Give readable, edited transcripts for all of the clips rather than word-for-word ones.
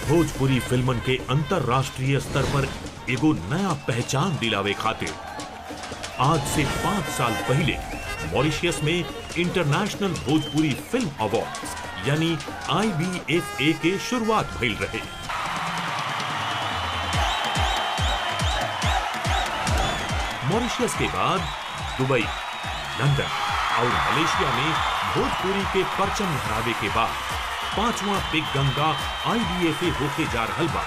भोजपुरी फिल्मन के अंतरराष्ट्रीय स्तर पर एगो नया पहचान दिलावे खातिर आज से 5 साल पहले मॉरिशस में इंटरनेशनल भोजपुरी फिल्म अवार्ड्स यानी IBFA के शुरुआत भइल रहे। मॉरिशस के बाद दुबई, लंदन और मलेशिया में भोजपुरी के परचम लहरावे के बाद 5वां बिग गंगा IBFA होके जा रहल बा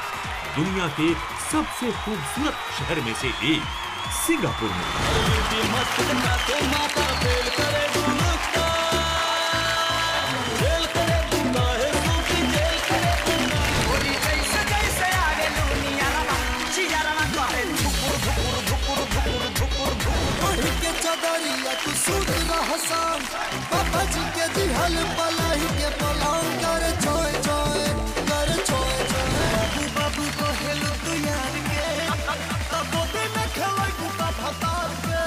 दुनिया के सबसे खूबसूरत शहर में से एक सिंगापुर में। पापा जी के दिहल पलाई के पलाऊ कर छोय छोय कर छोय छोय बाबू को हेलो तू यार के तब गोदी में खेलई बुका भतार के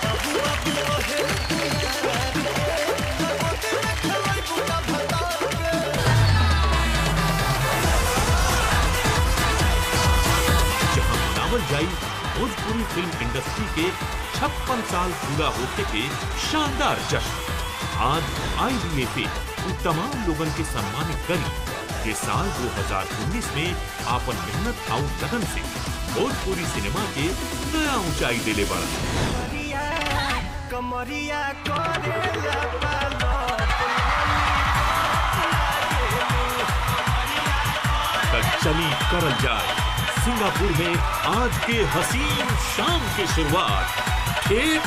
बाबू को हेलो तू यार के तब गोदी में खेलई बुका भतार के। जहां मनावल जाई भोजपुरी फिल्म इंडस्ट्री के 56 साल पूरा होते के शानदार जश्न। आज IBFA उन तमाम लोगन के सम्मानित करी के साल 2019 में आपन मेहनत और लगन से भोजपुरी सिनेमा के नया ऊंचाई दिले बड़ा। कमरिया करेला चली करल जाए सिंगापुर में आज के हसीन शाम की शुरुआत एक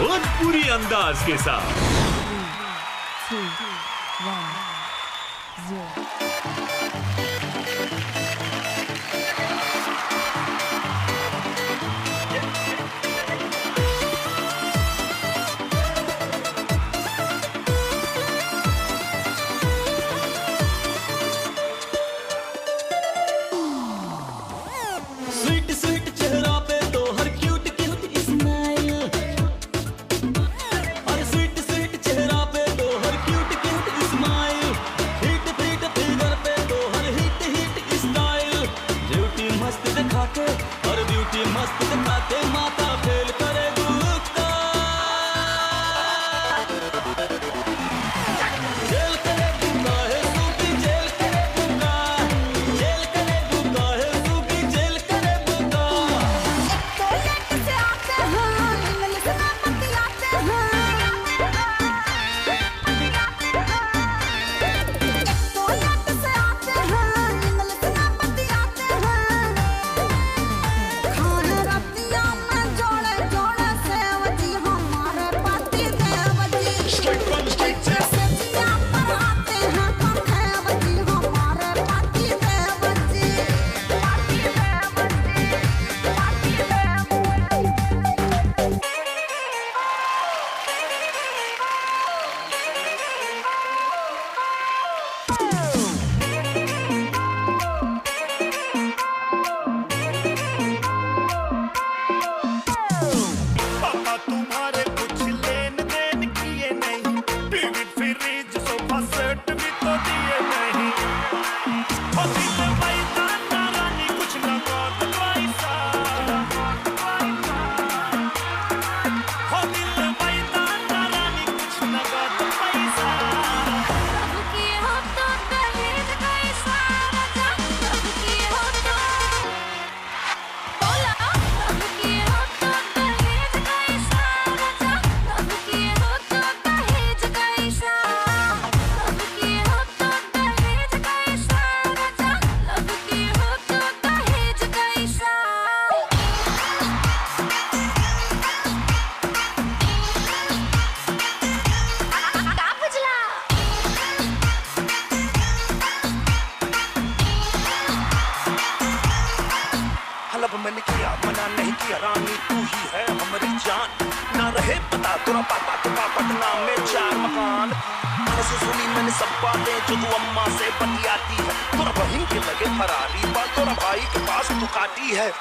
भोजपुरी अंदाज के साथ। 3, 2, 1, 0।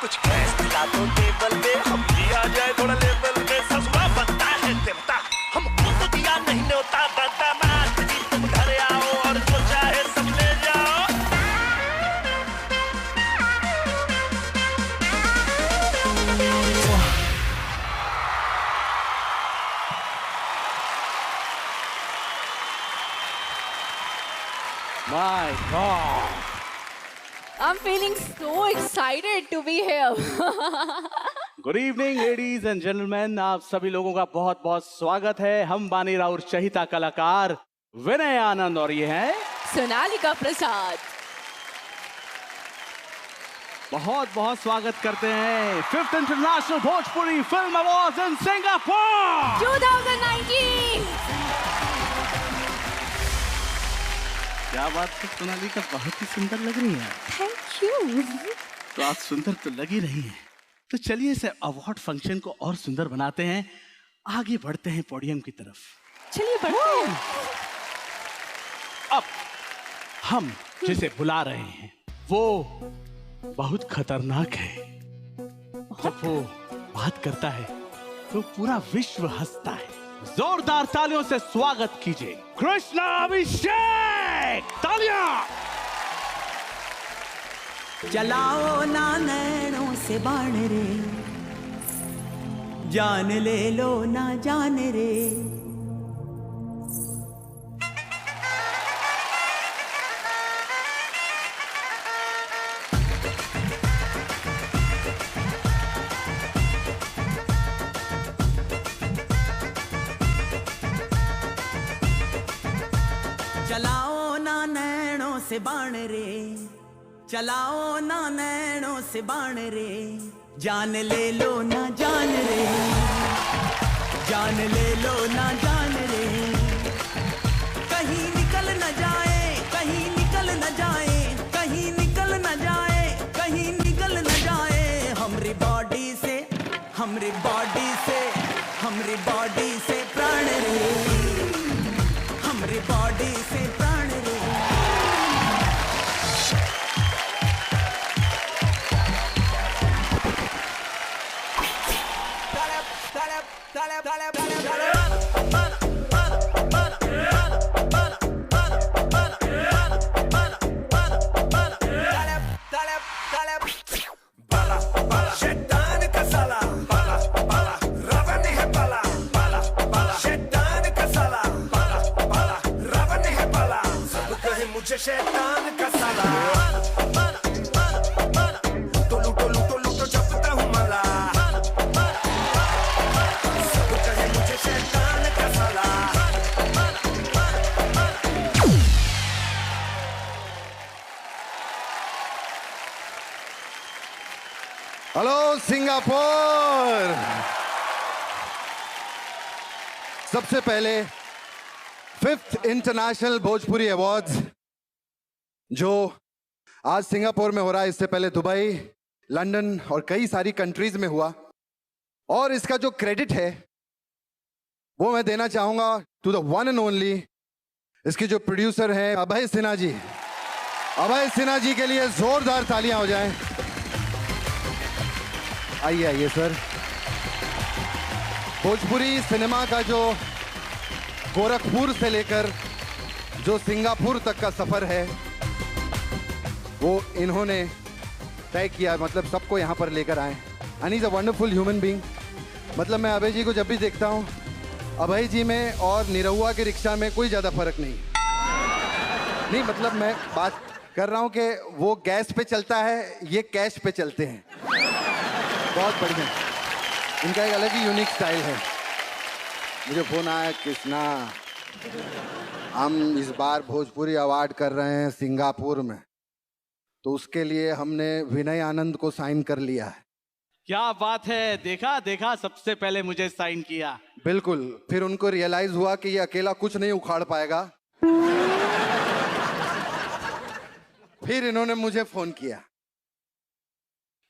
कुछ कैश दिला दो टेबल पे हम लिया जाए थोड़ा लेवल पे ससुरा बनता है देवता हमको तो दिया नहीं न्योता बदमाश जी तुम घर आओ और जो चाहे सब ले जाओ। My God. I'm feeling so excited to be here. Good evening ladies and gentleman, आप सभी लोगों का बहुत बहुत स्वागत है। हम बानी राउर चहिता कलाकार विनय आनंद और ये हैं सोनालिका प्रसाद। बहुत बहुत स्वागत करते हैं 5th international Bhojpuri film awards in Singapore 2019। क्या बात है सोनालिका, बहुत ही सुंदर लग रही है। Thank you. तो आप सुंदर तो लग ही रही हैं, तो चलिए इसे अवार्ड फंक्शन को और सुंदर बनाते हैं। आगे बढ़ते हैं पोडियम की तरफ। चलिए बढ़ते हैं। अब हम जिसे बुला रहे हैं वो बहुत खतरनाक है। जब वो बात करता है तो पूरा विश्व हंसता है। जोरदार तालियों से स्वागत कीजिए कृष्णा अभिषेक। तालियां। चलाओ ना नैनों से बाण रे, जान ले लो ना जान रे। चलाओ ना नैनों से बाण रे, चलाओ ना नैनों से बाण रे, जान ले लो ना जान रे, जान ले लो ना जान रे। कहीं निकल न जाए, कहीं निकल न जाए, कहीं निकल न जाए, कहीं निकल न जाए हमरी बॉडी से, हमरी बॉडी से, हमरी बॉडी से प्राण रे, हमरी बॉडी से प्राण रे। शैतान का साला तो लूटो लूटो लूटो जपता हूँ मला, सब कहे मुझे शैतान का साला। Hello Singapore. सबसे पहले 5th इंटरनेशनल भोजपुरी अवार्ड्स जो आज सिंगापुर में हो रहा है, इससे पहले दुबई, लंदन और कई सारी कंट्रीज में हुआ, और इसका जो क्रेडिट है वो मैं देना चाहूंगा to the one and only, इसके जो प्रोड्यूसर हैं अभय सिन्हा जी। अभय सिन्हा जी के लिए जोरदार तालियां हो जाएं। आइए आइए सर। भोजपुरी सिनेमा का जो गोरखपुर से लेकर जो सिंगापुर तक का सफर है वो इन्होंने तय किया, मतलब सबको यहाँ पर लेकर आए। And is a wonderful human being. मतलब मैं अभय जी को जब भी देखता हूँ, अभय जी में और निरहुआ के रिक्शा में कोई ज़्यादा फर्क नहीं, मतलब मैं बात कर रहा हूँ कि वो गैस पे चलता है, ये कैश पे चलते हैं। बहुत बढ़िया, इनका एक अलग ही यूनिक स्टाइल है। मुझे फोन आया, कृष्णा हम इस बार भोजपुरी अवार्ड कर रहे हैं सिंगापुर में, तो उसके लिए हमने विनय आनंद को साइन कर लिया है। क्या बात है, देखा देखा, सबसे पहले मुझे साइन किया। बिल्कुल, फिर उनको रियलाइज हुआ कि ये अकेला कुछ नहीं उखाड़ पाएगा, फिर इन्होंने मुझे फोन किया,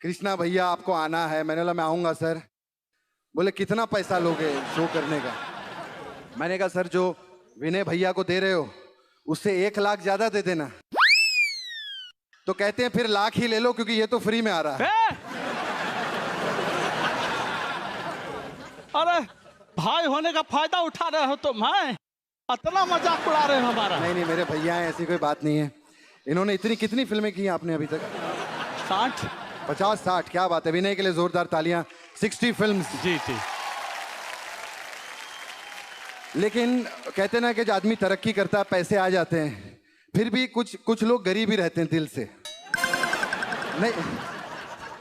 कृष्णा भैया आपको आना है। मैंने बोला मैं आऊंगा सर। बोले कितना पैसा लोगे शो करने का? मैंने कहा सर जो विनय भैया को दे रहे हो उससे 1 लाख ज्यादा दे देना। तो कहते हैं फिर लाख ही ले लो क्योंकि ये तो फ्री में आ रहा है। अरे भाई होने का फायदा उठा रहे हो तुम, हैं? इतना मजाक उड़ा रहे हो हमारा। नहीं मेरे भैया हैं, ऐसी कोई बात नहीं है। इन्होंने कितनी फिल्में की हैं आपने अभी तक? 60 50-60, क्या बात है। विनय के लिए जोरदार तालियां। 60 फिल्म्स। जी जी। लेकिन कहते ना कि जब आदमी तरक्की करता है पैसे आ जाते हैं, फिर भी कुछ लोग गरीब ही रहते हैं दिल से। नहीं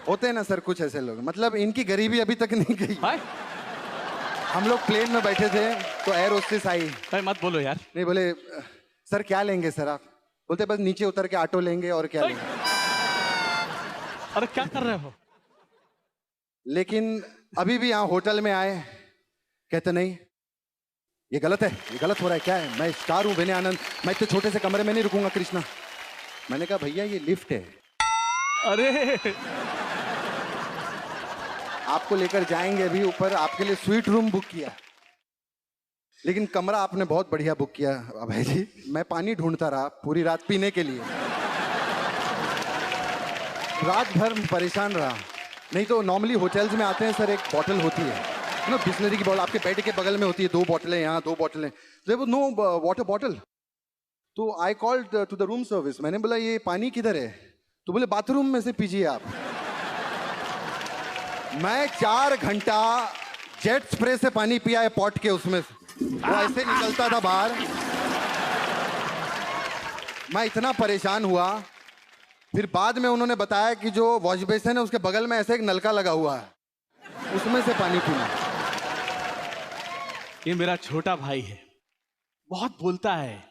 होते हैं ना सर कुछ ऐसे लोग, मतलब इनकी गरीबी अभी तक नहीं गई। हम लोग प्लेन में बैठे थे तो एयर होस्टेस आई। भाई मत बोलो यार। नहीं बोले सर क्या लेंगे सर आप? बोलते बस नीचे उतर के ऑटो लेंगे और क्या लेंगे। अरे क्या कर रहे हो? लेकिन अभी भी यहाँ होटल में आए, कहते नहीं ये गलत है, ये गलत हो रहा है। क्या है? मैं स्टार हूँ विनय आनंद, मैं इतने छोटे से कमरे में नहीं रुकूंगा कृष्णा। मैंने कहा भैया ये लिफ्ट है, अरे आपको लेकर जाएंगे अभी ऊपर, आपके लिए स्वीट रूम बुक किया। लेकिन कमरा आपने बहुत बढ़िया बुक किया अभय जी। मैं पानी ढूंढता रहा पूरी रात पीने के लिए, रात भर परेशान रहा। नहीं तो नॉर्मली होटल्स में आते हैं सर, एक बॉटल होती है ना बिस्लरी की बॉटल, आपके बेड के बगल में होती है, 2 बॉटलें यहाँ 2 बॉटलें, नो वाटर बॉटल। तो I called to the room service, मैंने बोला ये पानी किधर है? तो बोले बाथरूम में से पीजिए आप। मैं 4 घंटा जेट स्प्रे से पानी पिया है पॉट के, उसमें वो ऐसे निकलता था बाहर। मैं इतना परेशान हुआ। फिर बाद में उन्होंने बताया कि जो वॉश बेसिन है उसके बगल में ऐसे एक नलका लगा हुआ है, उसमें से पानी पीना। ये मेरा छोटा भाई है, बहुत बोलता है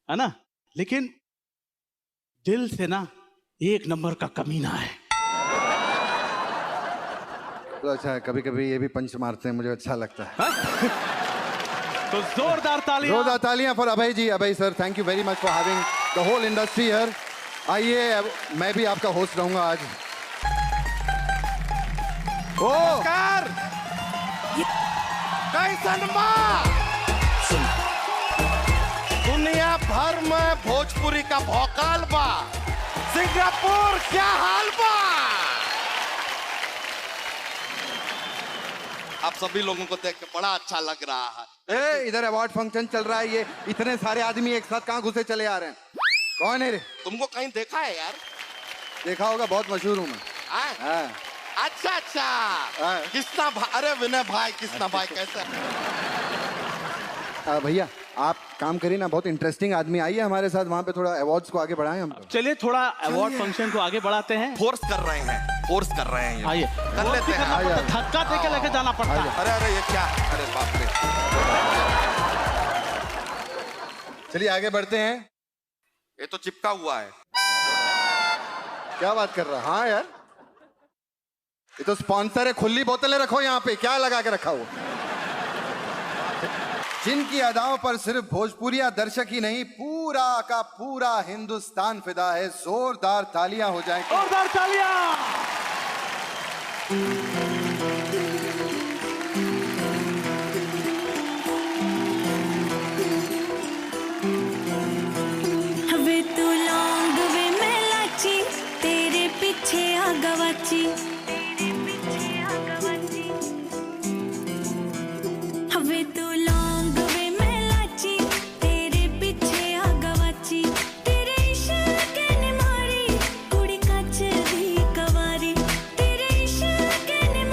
ना, लेकिन दिल से ना 1 नंबर का कमीना है। तो अच्छा कभी कभी ये भी पंच मारते हैं, मुझे अच्छा लगता है। तो जोरदार तालियां for Abhay ji. Abhay sir, thank you very much for having the whole industry here. आइए, मैं भी आपका होस्ट रहूंगा आज। नमस्कार। कैसन बा? दुनिया भर में भोजपुरी का भौकाल बा। सिंगापुर क्या हाल बा? आप सभी लोगों को देख के बड़ा अच्छा लग रहा है। इधर अवार्ड फंक्शन चल रहा है, ये इतने सारे आदमी एक साथ कहाँ घुसे चले आ रहे हैं? कौन है रे? तुमको कहीं देखा है यार? देखा होगा, बहुत मशहूर हूँ मैं। हाँ। अच्छा। किसना भाई? अरे विनय भाई, किसना भाई कैसे? भैया आप काम करिए ना, बहुत इंटरेस्टिंग आदमी। आइए हमारे साथ वहाँ पे, थोड़ा अवार्ड्स को आगे बढ़ाएं हम। चलिए थोड़ा अवार्ड फंक्शन को आगे बढ़ाते हैं। फोर्स कर रहे हैं। आइए कर लेते हैं। धक्का देके लेके जाना पड़ता है। अरे ये क्या? अरे बाप रे। चलिए आगे बढ़ते हैं। ये तो चिपका हुआ है। क्या बात कर रहा? हाँ यार, ये तो स्पॉन्सर है। खुली बोतलें रखो यहाँ पे, क्या लगा के रखा हुआ? जिनकी अदाओं पर सिर्फ भोजपुरिया दर्शक ही नहीं, पूरा का पूरा हिंदुस्तान फिदा है। जोरदार तालियां हो जाएं। जोरदार तालियां। वे तू लौंग वे मैं लाची, तेरे पीछे आ गवाची। वे तू लौंग वे मैं लाची, तेरे पीछे आ गवाची। तेरे इश्क ने मारी कुड़ी कच दी कवारी, तेरे इश्क ने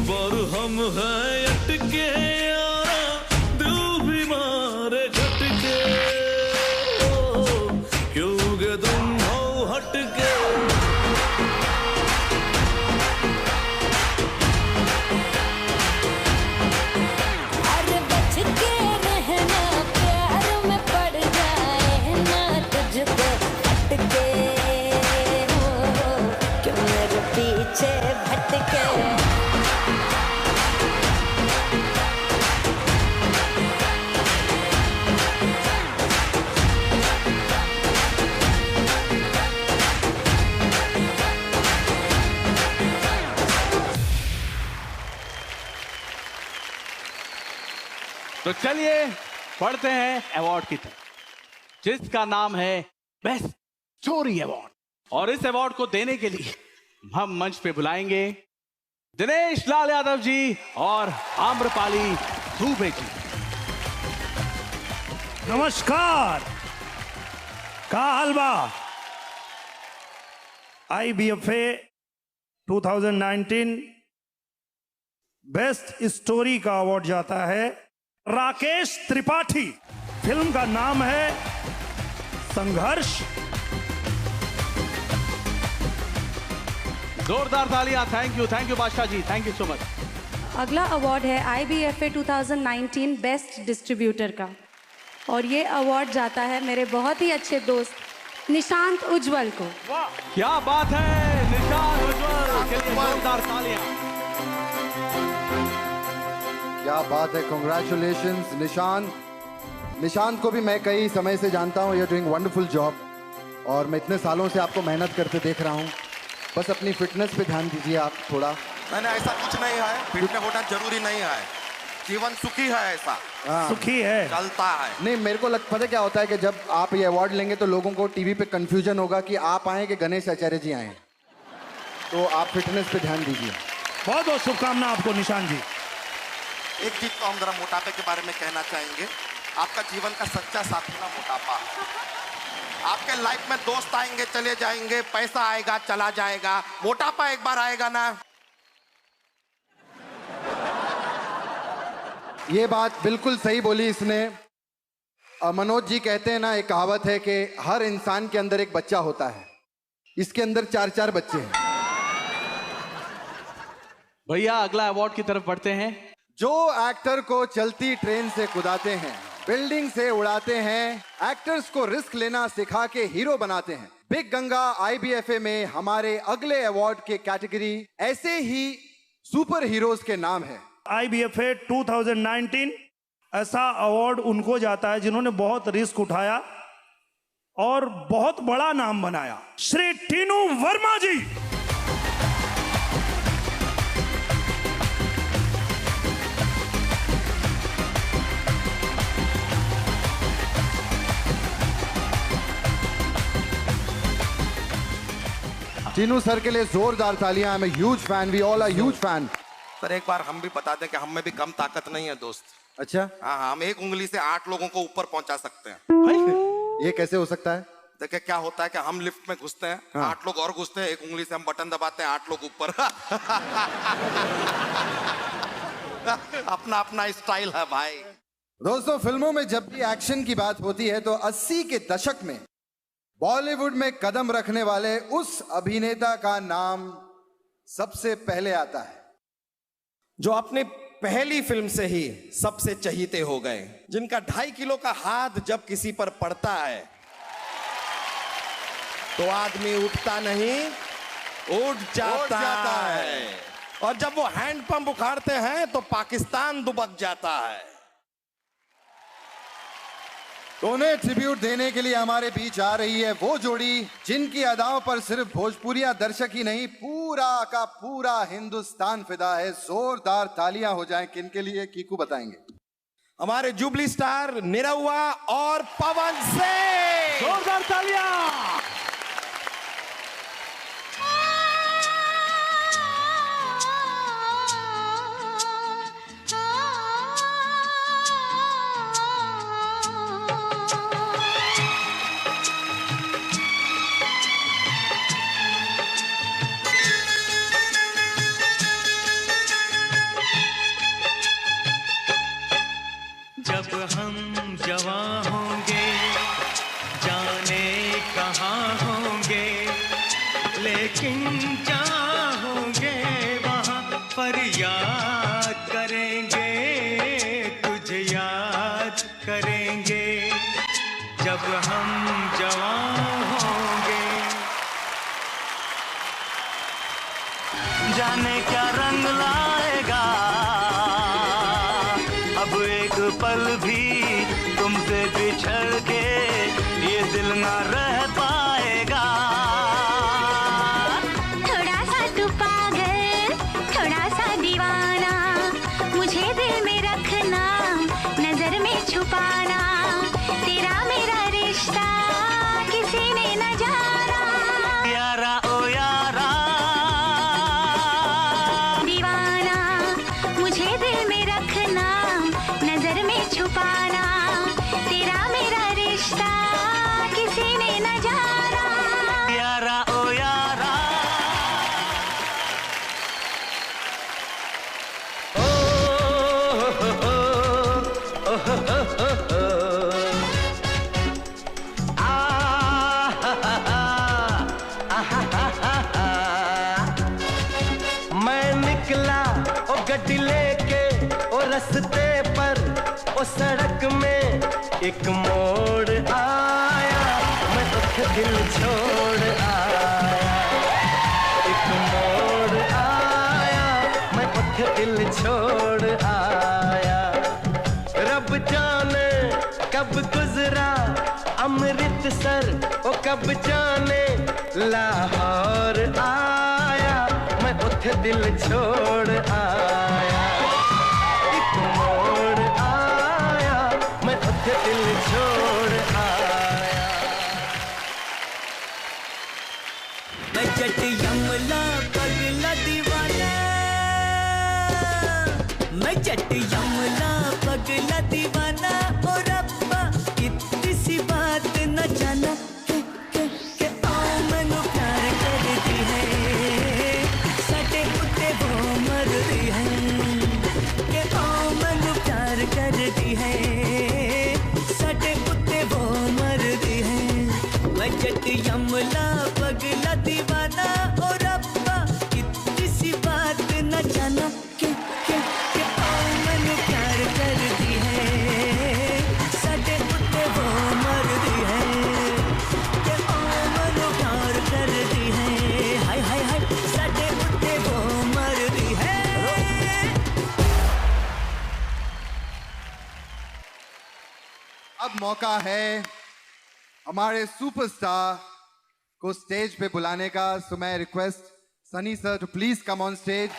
पर हम हैं अटके यारा, दिल भी मारे झटके, क्योंकि तुम हो हटके। अरे बच के रहना, प्यार में पड़ जाए ना तुझको हटके, क्यों मेरे पीछे भटके। तो चलिए पढ़ते हैं अवार्ड की तरफ, जिसका नाम है बेस्ट स्टोरी अवार्ड। और इस अवार्ड को देने के लिए हम मंच पे बुलाएंगे दिनेश लाल यादव जी और आम्रपाली दुबे जी। नमस्कार, का हलवा IBFA 2019 बेस्ट स्टोरी का अवार्ड जाता है राकेश त्रिपाठी। फिल्म का नाम है संघर्ष। जोरदार तालियां। Thank you Badshah ji, thank you so much. अगला अवार्ड है IBFA 2019 बेस्ट डिस्ट्रीब्यूटर का, और ये अवार्ड जाता है मेरे बहुत ही अच्छे दोस्त निशांत उज्जवल को। क्या बात है, निशांत उज्जवल के लिए जोरदार तालियां। क्या बात है, कॉन्ग्रेचुलेशंस निशांत को भी मैं कई समय से जानता हूँ। यू डूइंग वंडरफुल जॉब, और मैं इतने सालों से आपको मेहनत करते देख रहा हूँ। बस अपनी फिटनेस पे ध्यान दीजिए आप थोड़ा। मैंने ऐसा कुछ नहीं है, फिटनेस होना जरूरी नहीं है, जीवन सुखी है, ऐसा सुखी है, चलता है। नहीं, मेरे को पता क्या होता है कि जब आप ये अवार्ड लेंगे तो लोगों को टीवी पे कंफ्यूजन होगा कि आप आए कि गणेश आचार्य जी आए। तो आप फिटनेस पे ध्यान दीजिए। बहुत बहुत शुभकामना आपको निशांत जी। एक चीज तो हम जरा मोटापे के बारे में कहना चाहेंगे। आपका जीवन का सच्चा साथी ना मोटापा है। आपके लाइफ में दोस्त आएंगे चले जाएंगे, पैसा आएगा चला जाएगा, मोटापा एक बार आएगा ना। ये बात बिल्कुल सही बोली इसने। मनोज जी कहते हैं ना, एक कहावत है कि हर इंसान के अंदर एक बच्चा होता है, इसके अंदर 4-4 बच्चे हैं। भैया अगला अवार्ड की तरफ बढ़ते हैं। जो एक्टर को चलती ट्रेन से कुदाते हैं, बिल्डिंग से उड़ाते हैं, एक्टर्स को रिस्क लेना सिखा के हीरो बनाते हैं। बिग गंगा IBFA में हमारे अगले अवार्ड के कैटेगरी ऐसे ही सुपर हीरोज के नाम है। IBFA 2019 ऐसा अवार्ड उनको जाता है जिन्होंने बहुत रिस्क उठाया और बहुत बड़ा नाम बनाया। श्री टीनू वर्मा जी। टीनू सर के लिए जोरदार तालियां। I am a huge fan, we all are huge fan. Sir एक बार हम भी बता दें कि हम में भी कम ताकत नहीं है दोस्त। अच्छा, हाँ, हम एक उंगली से 8 लोगों को ऊपर पहुंचा सकते हैं। ये कैसे हो सकता है? देखिए क्या होता है कि हम लिफ्ट में घुसते हैं, हाँ। 8 लोग और घुसते हैं, एक उंगली से हम बटन दबाते हैं, 8 लोग ऊपर। अपना अपना स्टाइल है भाई। दोस्तों, फिल्मों में जब भी एक्शन की बात होती है तो 80 के दशक में बॉलीवुड में कदम रखने वाले उस अभिनेता का नाम सबसे पहले आता है, जो अपनी पहली फिल्म से ही सबसे चहीते हो गए, जिनका 2.5 किलो का हाथ जब किसी पर पड़ता है तो आदमी उठता नहीं, उठ जाता है। और जब वो हैंडपंप उखाड़ते हैं तो पाकिस्तान दुबक जाता है। तो उन्हें ट्रिब्यूट देने के लिए हमारे बीच आ रही है वो जोड़ी जिनकी अदाओं पर सिर्फ भोजपुरिया दर्शक ही नहीं, पूरा का पूरा हिंदुस्तान फिदा है। जोरदार तालियां हो जाएं। किन के लिए, कीकू बताएंगे। हमारे जुबली स्टार निरहुआ और पवन सिंह। जोरदार तालियां। फरियाद करेंगे, तुझे याद करेंगे जब हम जवान होंगे। जाने क्या रंग लाएगा अब एक पल भी तुमसे बिछड़ के ये दिल ना रह पाएगा। थोड़ा सा तू पागल, थोड़ा सा दीवाना, मुझे दिल में रखना, नजर में छुपाना, तेरा मेरा रिश्ता किसी ने न जाना। यारा ओ यारा दीवाना, मुझे दिल में रखना, नजर में छुपाना, तेरा मेरा रिश्ता किसी ने न जाना। यारा ओ यारा ओ हो हो ओ हो हो आ हा हा हा। मैं निकला ओ गड्डी लेके ओ रस्ते पर ओ सड़क में एक मोड़ आया, मैं तो दिल छोड़ आया। एक मोड़ आया, मैं तो दिल छोड़ आया। रब जाने कब गुजरा अमृतसर, ओ कब जाने लाहौर आया, मैं उठ दिल छोड़ आया। एक मोड़ आया, मैं उठ दिल छोड़ आया। मैं जट यमला पगला दीवाना, मैं जट यमला पगला दीवाना। ओ रब्बा इतनी सी बात न जाना के आओ मैनू प्यार करदी है, साडे उत्ते वो मरदी है। के आओ मैनू प्यार करदी है, साडे उत्ते वो मरदी है। मैं जट यमला पगला दीवाना। ओ रब्बा इतनी सी बात न जाना के आओ मैनू प्यार करदी है, साडे उत्ते वो मरदी है। के आओ मैनू प्यार करदी है, हाय हाय हाय, साडे उत्ते वो मरदी है। अब मौका है हमारे सुपरस्टार को स्टेज पे बुलाने का। सो मैं request Sunny sir to please come on stage.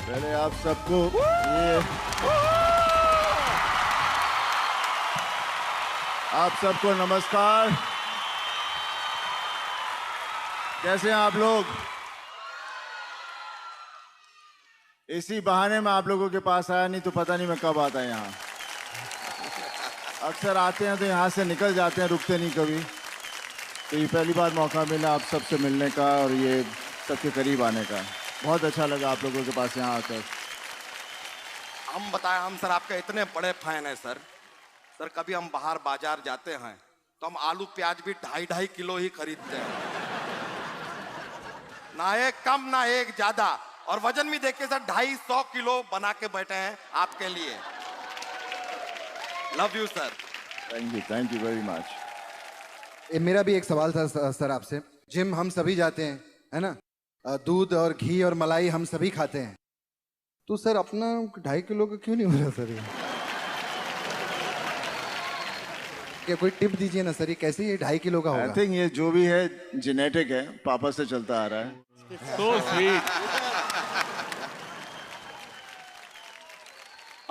पहले आप सबको आप सबको नमस्कार। कैसे हैं आप लोग? इसी बहाने में आप लोगों के पास आया, नहीं तो पता नहीं मैं कब आता यहाँ। अक्सर आते हैं तो यहाँ से निकल जाते हैं, रुकते नहीं कभी। तो ये पहली बार मौका मिला आप सबसे मिलने का और ये सबके करीब आने का। बहुत अच्छा लगा आप लोगों के पास यहाँ आकर। हम बताएं, हम सर आपके इतने बड़े फैन हैं सर। सर कभी हम बाहर बाजार जाते हैं तो हम आलू प्याज भी 2.5 किलो ही खरीदते हैं, ना एक कम ना एक ज्यादा। और वजन भी देखिए सर 250 किलो बना के बैठे हैं आपके लिए। Love you sir. Thank you very much. मेरा भी एक सवाल था सर आपसे। जिम हम सभी जाते हैं, है ना? दूध और घी और मलाई हम सभी खाते हैं, तो सर अपना 2.5 किलो का क्यों नहीं हो रहा सर? ये क्या कोई टिप दीजिए ना सर, ये कैसे ये 2.5 किलो का होगा? आई थिंक ये जो भी है जेनेटिक है, पापा से चलता आ रहा है। So sweet.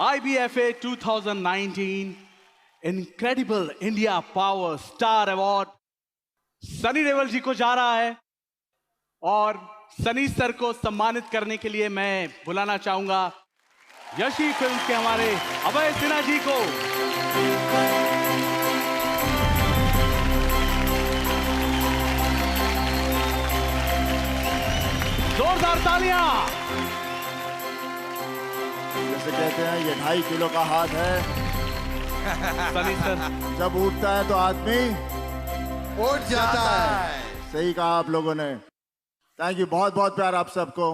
IBFA 2019 Incredible India Power Star Award Sunny Deol जी को जा रहा है और सनी सर को सम्मानित करने के लिए मैं बुलाना चाहूंगा यशी फिल्म्स के हमारे अभय सिन्हा जी को। जोरदार तालियां। जैसे कहते हैं ये 2.5 किलो का हाथ है। सनी सर, जब उठता है तो आदमी उठ जाता है। सही कहा आप लोगों ने। थैंक यू, बहुत बहुत प्यार आप सबको।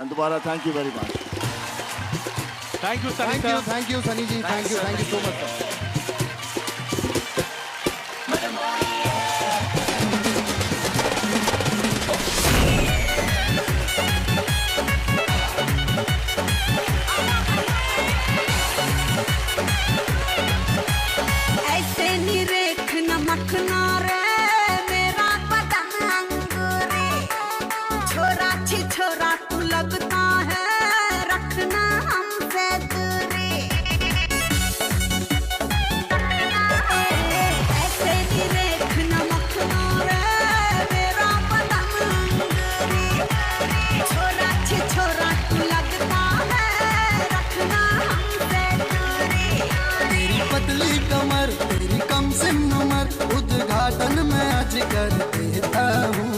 और दोबारा thank you very much. Thank you Sunny sir. Thank you Sunny ji, thank you so much sir. ऐसे निरेख नमकना रे मेरा पतंग रे, छोरा छी छोरा तू लगता है रखना हमसे दूरी। ऐसे निरेख नमकना रे मेरा पतंग रे, छोरा छी छोरा तू लगता है रखना हमसे दूरी। तेरी पतली कमर तेरी कम सिम उम्र उद्घाटन में आज कर देता हूँ।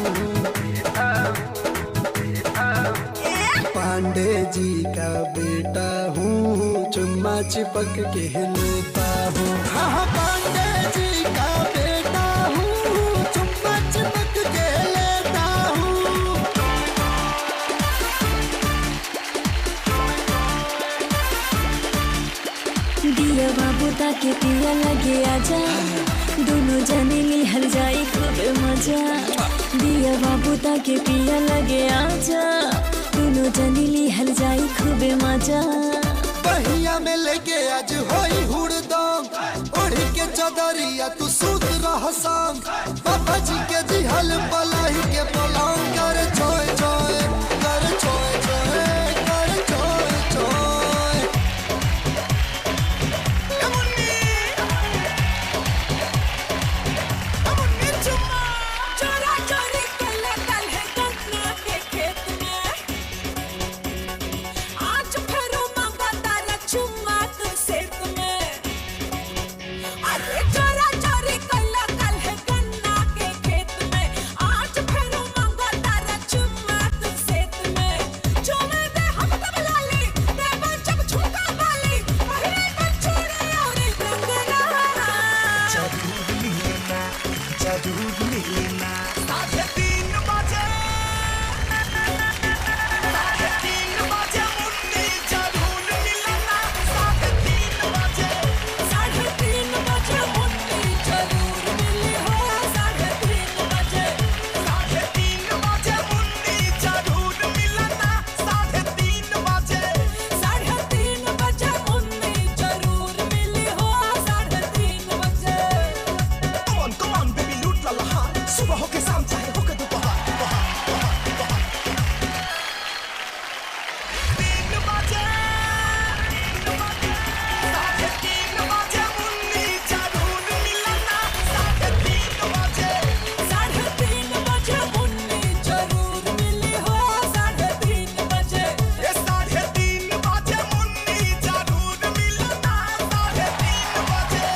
पांडे जी का बेटा हूँ, चुम्मा चिपक के लेता हूँ। हाँ पांडे जी का बेटा हूँ, चुम्मा चिपक के लेता हूँ। दिया बाबू ताके पिया लगे आजा, दोनों जने निहल जाए खूब मजा। दिया बाबू ताके पिया लगे आजा, दोनों जने निहल जाए खूब मजा। बहिया में लेके आज होई हुड़दम, ओढ़ के चदरिया तू सूत रह संग। बाबा जी के दिहल पलाही के पलाऊ कर छोय छोय, कर छोय छोय, कर छोय छोय। चोरा चोरी कल कल है गन्ना के खेत में, आज फेरो मांगा तारा चुम्मा तू सेत में। अरे चोरा चोरी कल कल है गन्ना के खेत में, आज फेरो मांगा तारा चुम्मा तू सेत में। चुमे दे हम तब लाली, दे जब झुमका वाली, पहले तक चोरी और गंगना। जादू लीना 3:30 बजे, 3:30 बजे मुन्नी जरूर मिलना। 3:30 बजे, 3:30 बजे मुन्नी जरूर मिली हो। 3:30 बजे, 3:30 बजे मुन्नी जरूर मिलना। 3:30 बजे, 3:30 बजे मुन्नी जरूर मिली हो। 3:30 बजे। Come on baby लूट ला लहार, सुबह हो के शाम चाहे हो के दोपहर। 3 बजे, 3:30 बजे मुन्नी जरूर मिलना। 3:30 बजे, 3:30 बजे मुन्नी जरूर मिली हो। 3:30 बजे, 3:30 बजे मुन्नी जरूर मिलना। 3:30 बजे।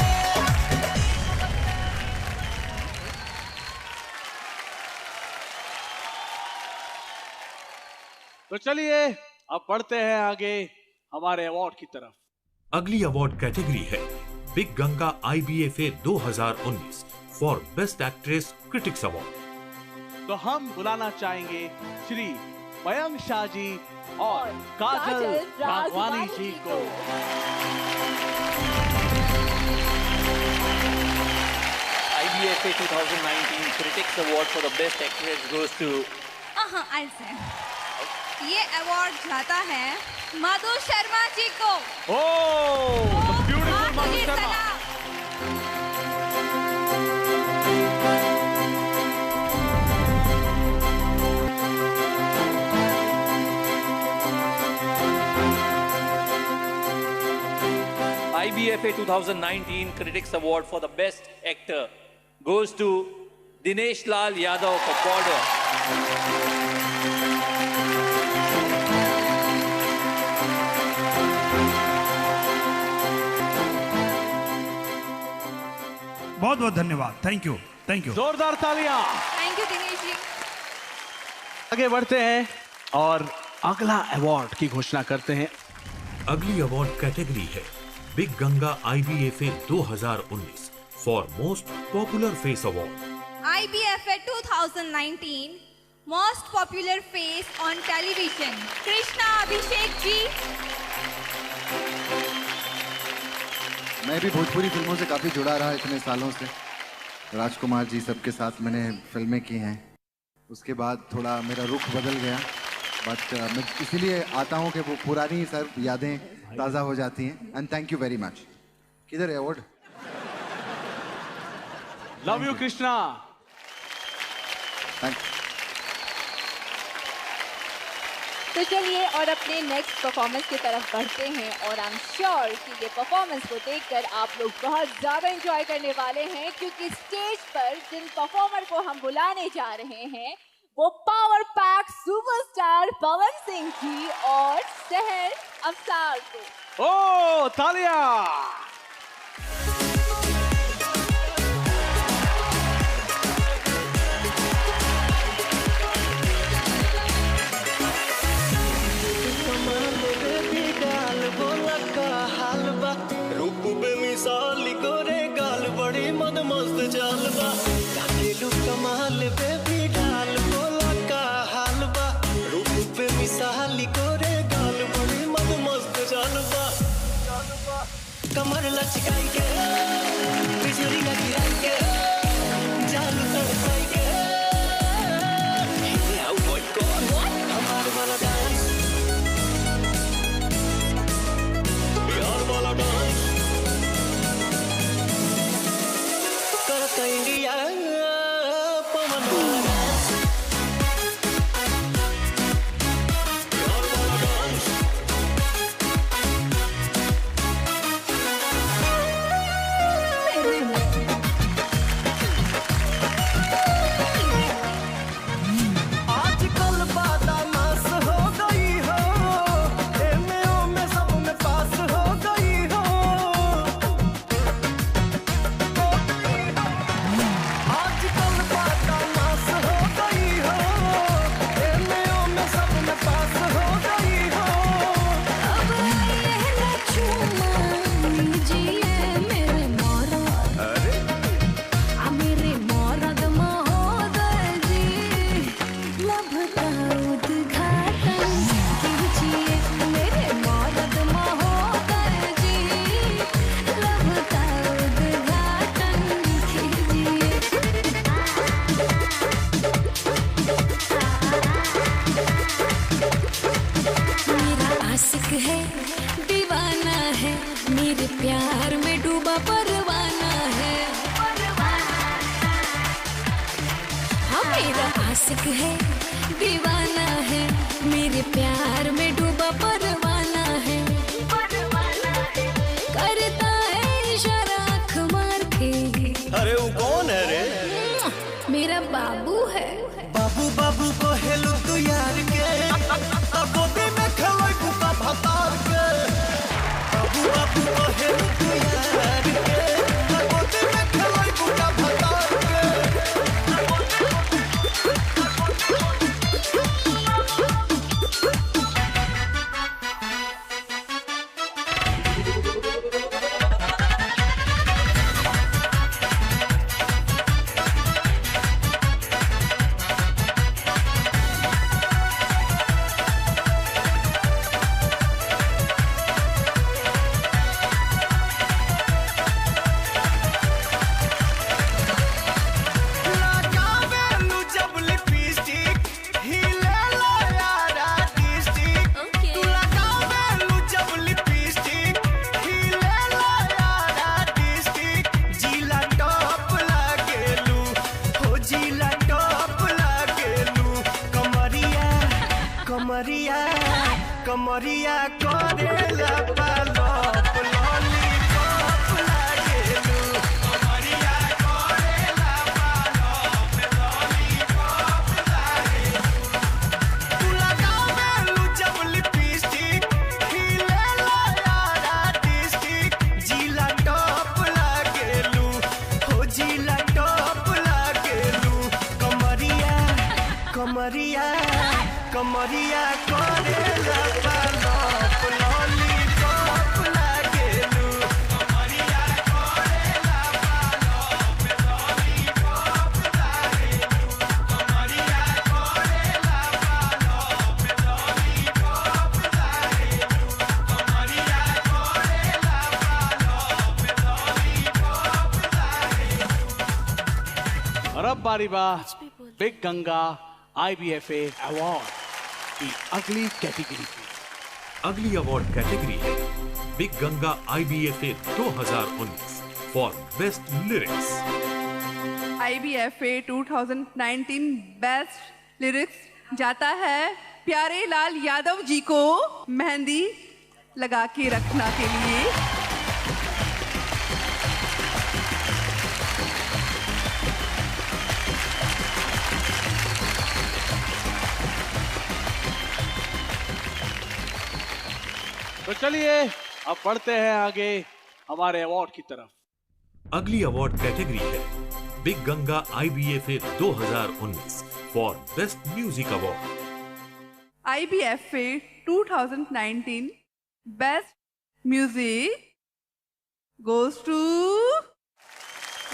तो चलिए अब बढ़ते हैं आगे हमारे अवार्ड की तरफ। अगली अवार्ड कैटेगरी है big Ganga IBFA 2019 for best actress critics award. तो हम बुलाना चाहेंगे श्री मयंक शाह जी और काजल राघवानी जी को। IBFA 2019 Critics Award for the Best Actress goes to ऐसे ये अवार्ड जाता है मधु शर्मा जी को। Beautiful Madhu Sharma. IBFA 2019 Critics Award for the Best Actor goes to Dinesh Lal Yadav for Border. बहुत बहुत धन्यवाद। Thank you, thank you. जोरदार तालियां। Thank you Dinesh ji. आगे बढ़ते हैं और अगला अवार्ड की घोषणा करते हैं। अगली अवार्ड कैटेगरी है big Ganga IBFA 2019 for most popular face award. IBFA 2019 most popular face on television Krishna Abhishek ji. मैं भी भोजपुरी फिल्मों से काफी जुड़ा रहा इतने सालों से। राजकुमार जी सबके साथ मैंने फिल्में की हैं। उसके बाद थोड़ा मेरा रुख बदल गया, बट मैं इसीलिए आता हूँ कि वो पुरानी सर यादें ताज़ा हो जाती हैं। And thank you very much. किधर है अवार्ड? Love you Krishna. तो चलिए और अपने नेक्स्ट परफॉर्मेंस की तरफ बढ़ते हैं और आई एम श्योर कि ये परफॉर्मेंस को देखकर आप लोग बहुत ज़्यादा एंजॉय करने वाले हैं, क्योंकि स्टेज पर जिन परफॉर्मर को हम बुलाने जा रहे हैं वो power pack superstar Pawan Singh ji और सहर अफसार को। ओ तालियां। रूप बेमिसाल गोरे गाल बड़ी मद मस्त चालबा काकेलू कमाल बेबी डाल बोला का हालबा रूप बेमिसाल गोरे गाल बड़ी मद मस्त चालबा कमर लचकाई के बिजली का गिराई के जान तड़पाई के आओ बोय कौन हमार वाला डांस यार वाला डांस करता इंडिया पवन वाला डांस यार वाला डांस आजकल बादामास हो गई हो एमओ में सब में पास हो गई हो आजकल बादामास हो गई हो एमओ में सब में पास हो गई हो अब ये न चूमा लीजिए मेरे मोरा अरे मेरे मोरद महोदय जी लब का उद्घाटन कीजिए मेरे मोरद महोदय जी लब का उद्घाटन कीजिए। मेरा आशिक है दीवाना है मेरे प्यार में डूबा परवाना है। हाँ मेरा आशिक है दीवाना है मेरे प्यार में डूबा परवाना है। करता है इशारा आँख मार के। अरे वो कौन है रे मेरा बाबू है। बाबू बाबू को हेलू तू यार के गोदी में खेलोई बुका भतार के बाबू बाबू को हेलू तू यार के गोदी में खेलोई बुका भतार के लगावेलू जब लिपस्टिक हिले ला यारा डिस्ट्रिक्ट तू लगावेलू जब लिपस्टिक हिले ला यारा डिस्ट्रिक्ट जिला टॉप लागेलू हो जिला टॉप लागेलू कमरिया कमरिया कमरिया करेला पालप लॉलीपॉप लागेलू कमरिया करेला पालप लॉलीपॉप लागेलू तू लगावेलू जब लिपस्टिक हिले ला यारा डिस्ट्रिक्ट जिला टॉप लागेलू हो जिला टॉप लागेलू कमरिया कमरिया कमरिया करेला पालप लॉलीपॉप लागेलू कमरिया करेला पालप लॉलीपॉप लागेलू कमरिया करेला पालप लॉलीपॉप लागेलू कमरिया करेला पालप लॉलीपॉप लागेलू। और अब बारी बिग गंगा IBFA अवार्ड की अगली कैटेगरी की। अगली अवार्ड कैटेगरी है big Ganga IBFA 2019 for best lyrics. IBFA 2019 best lyrics जाता है प्यारे लाल यादव जी को, मेहंदी लगा के रखना के लिए। तो चलिए अब बढ़ते हैं आगे हमारे अवार्ड की तरफ। अगली अवार्ड कैटेगरी है big Ganga IBFA 2019 for best music award. IBFA 2019 best music goes to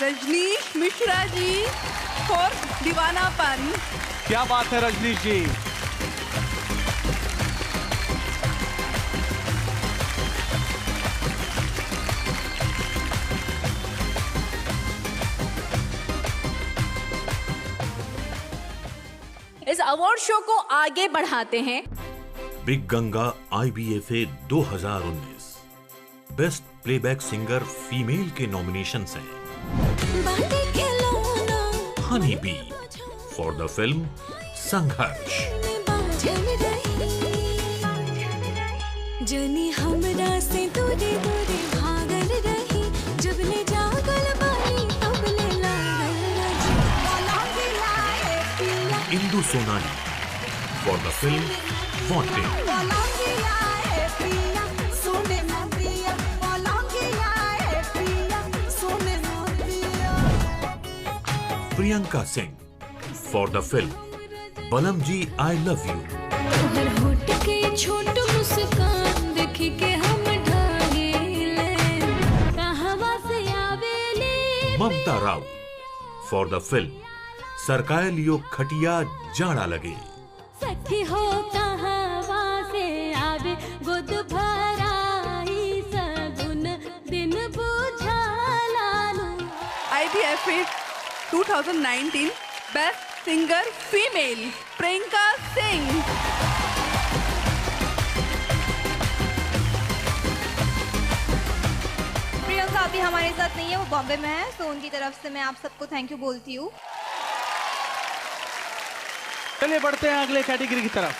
Rajnish Mishra ji for Deewanapan. क्या बात है रजनीश जी। इस अवार्ड शो को आगे बढ़ाते हैं। Big Ganga IBFA 2019 best playback singer female के नॉमिनेशंस हैं honey bee for the film संघर्ष, जनी हमरा से दूरे दूरे भागल रही, जब ले जागल बानी तब ले लागल। Indu Sonali for the film wanted, Priyanka Singh for the film बलम जी आई लव यू, तोहर होठ के छोट मुस्कान देख के हम ढागेले, कहवा से आवेले। ममता राव फॉर द फिल्म सरकाय लियो खटिया जाड़ा लगे, सखी हो कहवा से आवे गोद भराई सगुन दिन बुझालानु। IBFA 2019 best singer female Priyanka Singh. Priyanka अभी हमारे साथ नहीं है, वो बॉम्बे में है, तो उनकी तरफ से मैं आप सबको थैंक यू बोलती हूँ। चलिए बढ़ते हैं अगले कैटेगरी की तरफ।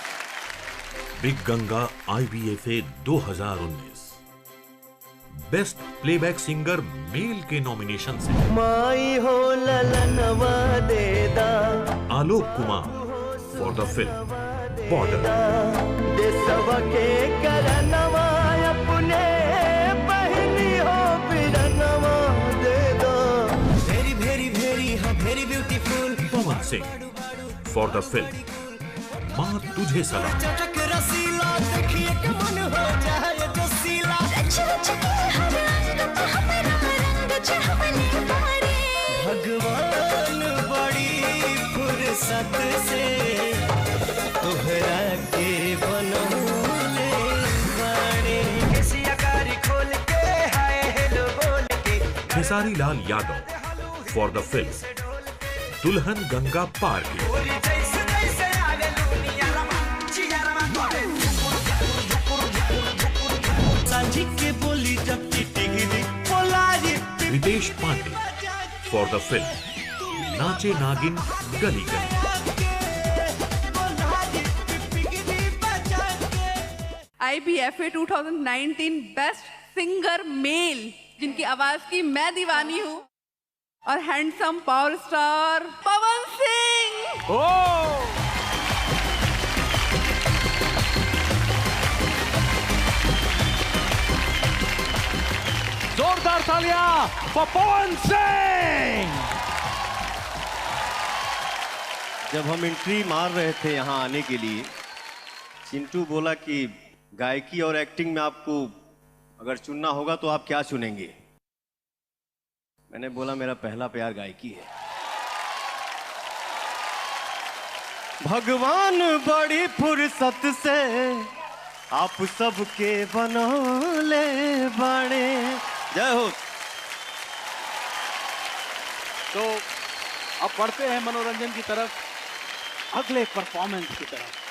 Big Ganga IBFA 2019 best playback singer male के नॉमिनेशन से माई हो ललनवा देदा, Alok Kumar for the film Border, देसवा के करनवा अपने बहनी हो बिरनवा देदा, वेरी वेरी वेरी हाँ very beautiful Pawan Singh for the film माँ तुझे सलाम, चटक रसीला देखिए के मन हो जाए जोशीला, भगवान बड़ी फुर्सत से तोहरा के बनौले बाड़े, किसी अकारी खोल के हाय हेलो बोल के, Khesari Lal Yadav for the film Dulhan Ganga Paar Ke, के बोली जब टिटिंगी पोलारी, Ritesh Pandey for the film Nache Nagin गली गली, IBFA 2019 बेस्ट सिंगर मेल जिनकी आवाज की मैं दीवानी हूँ, और handsome power star Pawan Singh. जोरदार तालियां फॉर पवन सिंह। जब हम एंट्री मार रहे थे यहाँ आने के लिए चिंटू बोला कि गायकी और एक्टिंग में आपको अगर चुनना होगा तो आप क्या चुनेंगे? मैंने बोला मेरा पहला प्यार गायकी है। भगवान बड़ी फुर्सत से आप सबके बनौले बड़े। जय हो। तो अब बढ़ते हैं मनोरंजन की तरफ, अगले परफॉर्मेंस की तरफ।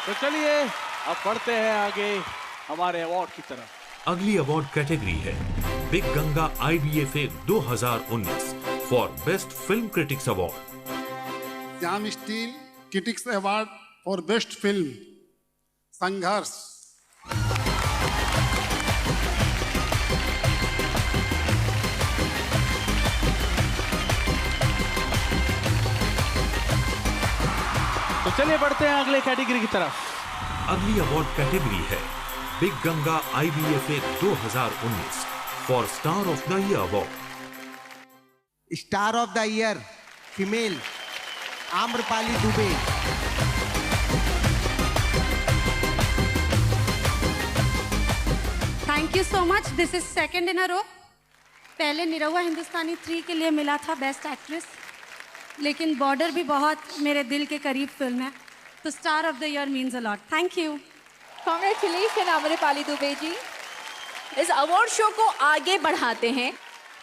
तो चलिए अब बढ़ते हैं आगे हमारे अवार्ड की तरफ। अगली अवार्ड कैटेगरी है big Ganga IBFA 2019 for best film critics award. Shyam steel critics award for best film संघर्ष। तो चलिए बढ़ते हैं अगले कैटेगरी की तरफ। अगली अवार्ड कैटेगरी है big Ganga IBFA 2019 for star of the year award. Star of the year female Amrapali Dubey. Thank you so much. This is second in a row. पहले निरहुआ हिंदुस्तानी 3 के लिए मिला था बेस्ट एक्ट्रेस, लेकिन बॉर्डर भी बहुत मेरे दिल के करीब फिल्म है, तो star of the year means a lot. Thank you. Congratulation Amrapali Dubey ji. इस अवार्ड शो को आगे बढ़ाते हैं।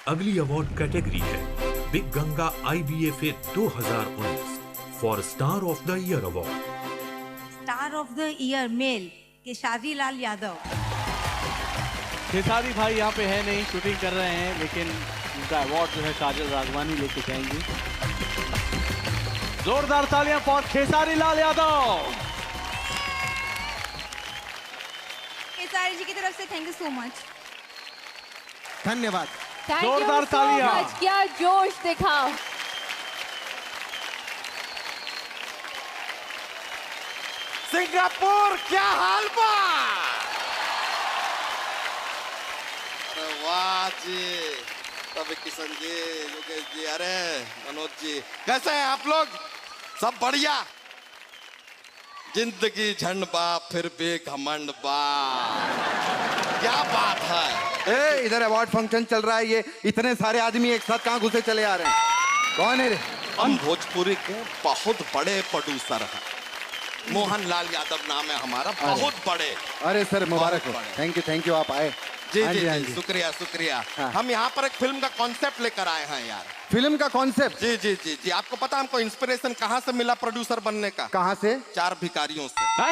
अगली अवार्ड कैटेगरी है big Ganga IBFA 2019 for star of the year award. Star of the year male Khesari Lal Yadav. Khesari भाई यहाँ पे है नहीं, शूटिंग कर रहे हैं, लेकिन उनका अवार्ड जो है काजल राघवानी लेके जाएंगी। जोरदार तालियां फॉर खेसारी लाल यादव। केसारी जी की तरफ से थैंक यू सो मच। धन्यवाद। जोरदार तालियां। क्या जोश दिखा। सिंगापुर क्या हाल बा? अरे वाह जी, रवि किशन जी, योगेश जी, अरे मनोज जी, कैसे हैं आप लोग? सब बढ़िया? जिंदगी झंड बा फिर भी घमंड बा, क्या बात है। ए, इधर अवार्ड फंक्शन चल रहा है, ये इतने सारे आदमी एक साथ कहाँ घुसे चले आ रहे हैं? कौन है रे? हम भोजपुरी के बहुत बड़े प्रोड्यूसर हैं, मोहनलाल यादव नाम है हमारा, बहुत बड़े। अरे सर मुबारक हो, थैंक यू आप आए। जी जी जी, शुक्रिया शुक्रिया। हम यहाँ पर एक फिल्म का कॉन्सेप्ट लेकर आए हैं यार। फिल्म का कॉन्सेप्ट? जी जी जी जी। आपको पता है हमको इंस्पिरेशन कहाँ से मिला प्रोड्यूसर बनने का? कहाँ से? 4 भिखारियों से।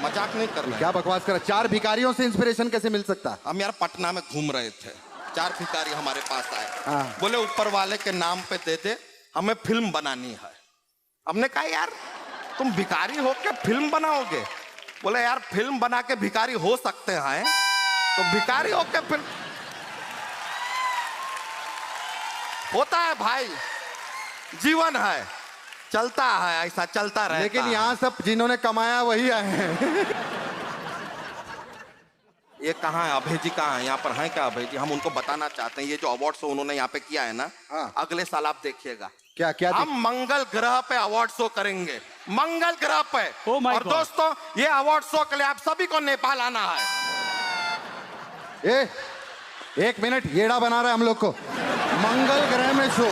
मजाक नहीं कर रहे। क्या बकवास कर रहा? 4 भिखारियों से इंस्पिरेशन कैसे मिल सकता? हम यार पटना में घूम रहे थे, 4 भिखारी हमारे पास आए, हाँ। बोले ऊपर वाले के नाम पे दे दे, हमें फिल्म बनानी है। हमने कहा यार तुम भिखारी हो के फिल्म बनाओगे? बोले यार फिल्म बना के भिखारी हो सकते हैं, तो भिखारी हो के फिल्म होता है भाई, जीवन है, चलता है, ऐसा चलता रहता है। लेकिन यहाँ सब जिन्होंने कमाया वही आए हैं। ये कहाँ है अभय जी? कहाँ है? यहाँ पर हैं क्या अभय जी? हम उनको बताना चाहते हैं ये जो अवार्ड शो उन्होंने यहाँ पे किया है ना, अगले साल आप देखिएगा क्या क्या हम मंगल ग्रह पे अवार्ड शो करेंगे, मंगल ग्रह पे। और दोस्तों ये अवार्ड शो के लिए आप सभी को नेपाल आना है। एक मिनट, येड़ा बना रहा है हम लोग को। मंगल ग्रह में शो,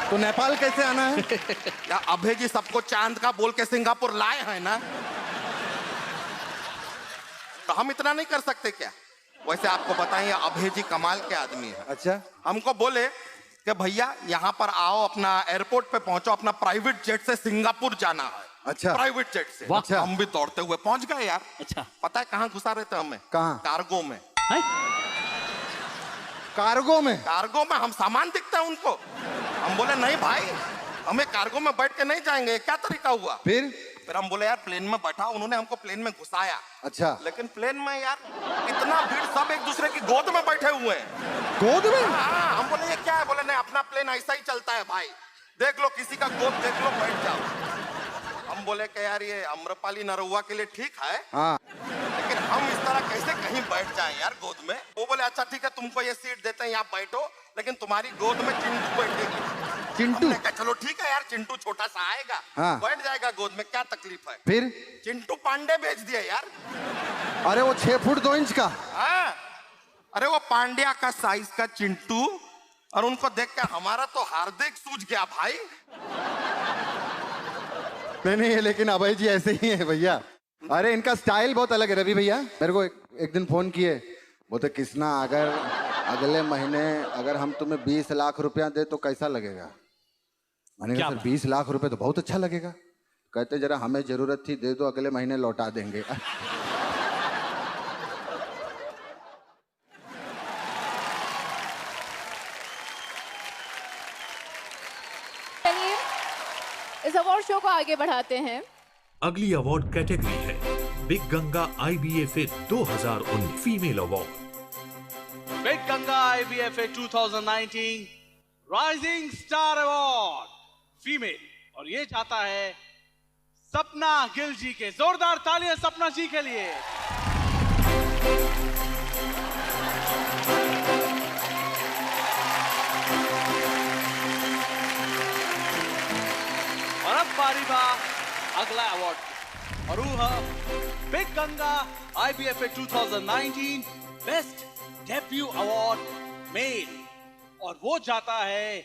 तो नेपाल कैसे आना है? या अभय जी सबको चांद का बोल के सिंगापुर लाए हैं ना, तो हम इतना नहीं कर सकते क्या? वैसे आपको बताएं अभय जी कमाल के आदमी है। अच्छा। हमको बोले कि भैया यहाँ पर आओ, अपना एयरपोर्ट पे पहुंचो, अपना प्राइवेट जेट से सिंगापुर जाना है। अच्छा। प्राइवेट जेट से। अच्छा। हम भी दौड़ते हुए पहुंच गए यार। अच्छा। पता है कहाँ घुसा रहे थे हमें? कहाँ? कार्गो में। कार्गो में? कार्गो में हम सामान दिखता है उनको। हम बोले नहीं भाई, हमें कार्गो में बैठ के नहीं जाएंगे। क्या तरीका हुआ? फिर हम बोले यार प्लेन में बैठा, उन्होंने हमको प्लेन में घुसाया। अच्छा। लेकिन प्लेन में यार इतना भीड़, सब एक दूसरे की गोद में बैठे हुए हैं। गोद में? हाँ। हम बोले ये क्या है? बोले नहीं अपना प्लेन ऐसा ही चलता है भाई, देख लो किसी का गोद देख लो, बैठ जाओ। हम बोले कि यार ये आम्रपाली नरहुआ के लिए ठीक है, हाँ। लेकिन हम इस तरह कैसे कहीं बैठ जाएं यार गोद में? वो बोले अच्छा ठीक है तुमको ये सीट देते हैं, यहाँ बैठो, लेकिन तुम्हारी गोद में चिंटू बैठेगी। चिंटू? चलो ठीक है यार, चिंटू छोटा सा आएगा, हाँ। बैठ जाएगा गोद में, क्या तकलीफ है? फिर चिंटू पांडे भेज दिया यार। अरे वो 6 फुट 2 इंच का? हाँ। अरे वो पांड्या का साइज का चिंटू, और उनको देख के हमारा तो हार्दिक सूझ गया भाई। नहीं, लेकिन अभय जी ऐसे ही है भैया। अरे इनका स्टाइल बहुत अलग है। रवि भैया मेरे को एक दिन फोन किए, बोलते कृष्णा अगर अगले महीने अगर हम तुम्हें 20 लाख रुपया दे तो कैसा लगेगा? मैंने कहा सर 20 लाख रुपए तो बहुत अच्छा लगेगा। कहते जरा हमें जरूरत थी, दे दो, अगले महीने लौटा देंगे। इस अवार्ड शो को आगे बढ़ाते हैं। अगली अवार्ड कैटेगरी है big Ganga IBFA 2019 female award. Big Ganga IBFA 2019 rising star award female, और ये चाहता है सपना गिल जी के। जोरदार तालियां सपना जी के लिए। और अब बारी बा अगला अवार्ड, और वो है big Ganga IBFA 2019 best debut award male, और वो जाता है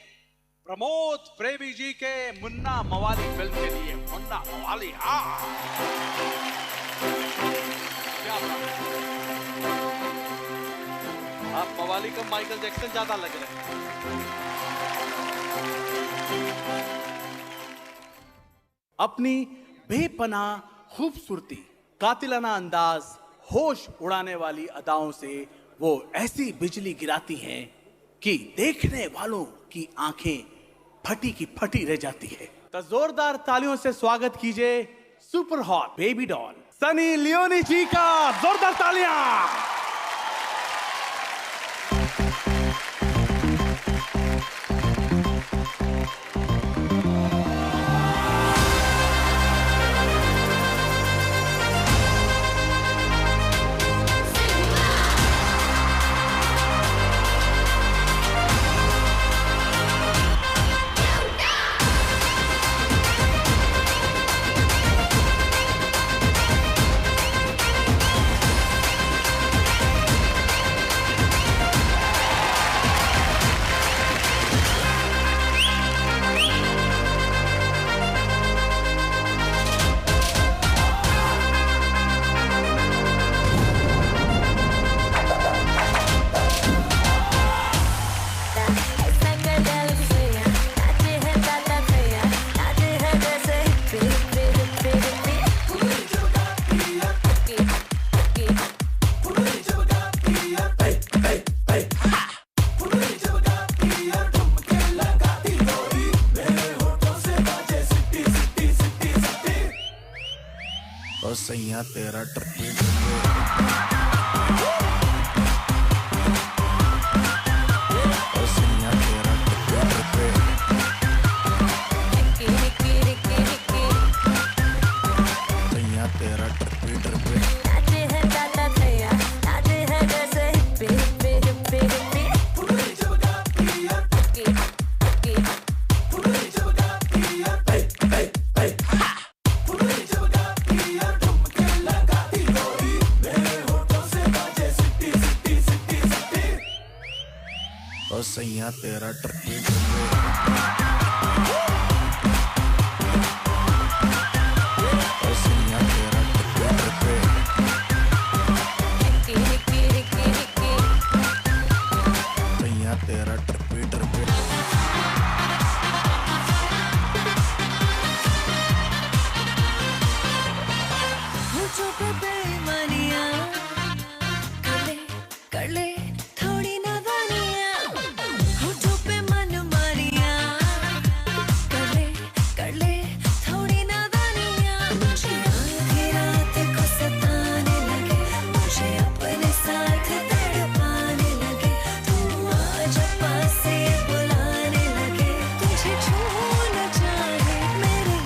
प्रमोद प्रेमी जी के मुन्ना मवाली फिल्म के लिए। मुन्ना मवाली, हाँ क्या बात है। आप मवाली को माइकल जैक्सन ज्यादा लग रहे हैं। अपनी बेपनाह खूबसूरती, कातिलाना अंदाज, होश उड़ाने वाली अदाओं से वो ऐसी बिजली गिराती हैं कि देखने वालों की आंखें फटी की फटी रह जाती है। तो जोरदार तालियों से स्वागत कीजिए super hot baby doll Sunny Leone ji का। जोरदार तालियां। सैया तेरा ट्रिपे सैया तेरा ट्रिपे सैया तेरा ट्रिपे नाचे है दादा भैया नाचे है जैसे हिप्पी हिप्पी हिप्पी हिप्पी पूरी जगह पिया टकी टकी पूरी जगह पिया ए ए ए पूरी जगह पिया ठुमके लगाती गोरी मेरे होठों से बाजे सिटी सिटी सिटी सिटी और सैया तेरा ट्रिपे तेरा ट्रिपे ट्रिपे होठों पे बेईमानियां कर ले थोड़ी नादानियां होठों पे मनमानियां कर ले थोड़ी नादानियां मुझे आधी रात को सताने लगे मुझे अपने साथ तड़पाने लगे तू आज पास से बुलाने लगे तुझे छूना चाहे मेरे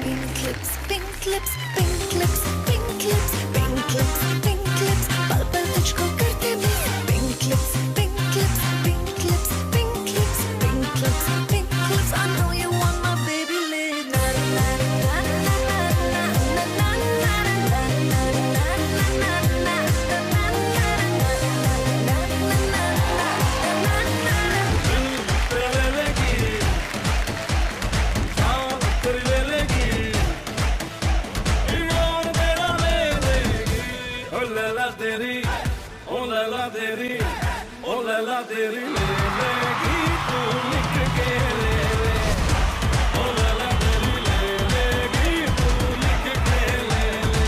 pink lips pink lips pink lips pink lips pink lips pink lips पल पल तुझको करते miss pink lips pink lips pink lips pink lips pink lips pink lips I know you want my baby lips na na na na na na na तेरी ले लेगी तू लिख के ले ले ओ लैला तेरी ले लेगी तू लिख के ले ले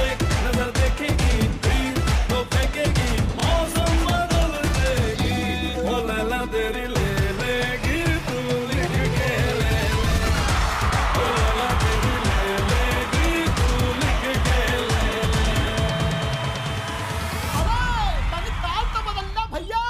एक नजर देखेगी फिर तो फेंकेगी मौसम बदल देगी ओ लैला तेरी ले लेगी तू लिख के ले ले ओ लैला तेरी ले लेगी तू लिख के ले ले भैया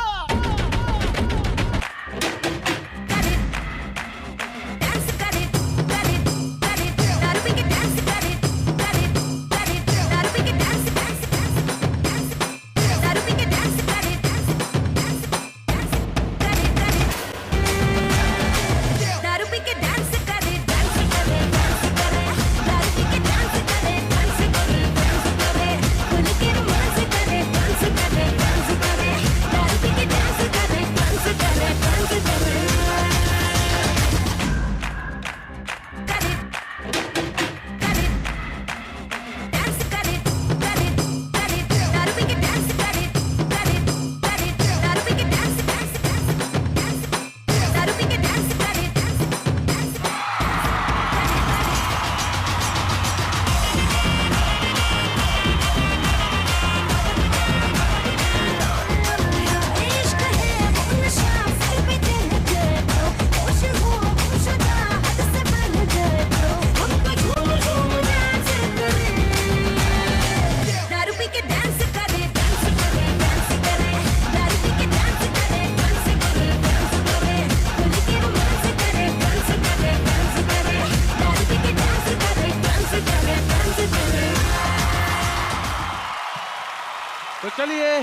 तो चलिए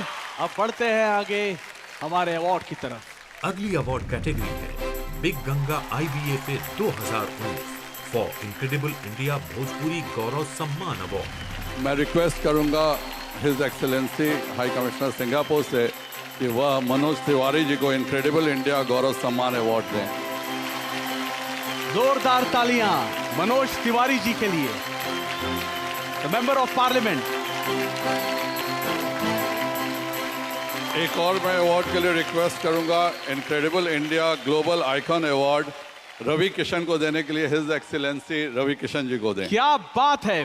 अब बढ़ते हैं आगे हमारे अवार्ड की तरफ। अगली अवार्ड कैटेगरी है big Ganga IBFA 2019 for incredible India Bhojpuri Gaurav Samman award. मैं रिक्वेस्ट करूंगा his excellency high commissioner Singapore से कि वह मनोज तिवारी जी को इनक्रेडिबल इंडिया गौरव सम्मान अवार्ड दें। जोरदार तालियां मनोज तिवारी जी के लिए, द मेंबर ऑफ पार्लियामेंट। एक और मैं अवार्ड के लिए रिक्वेस्ट करूंगा incredible India global icon award Ravi Kishan को देने के लिए हिज एक्सेलेंसी रवि किशन जी को दें। क्या बात है।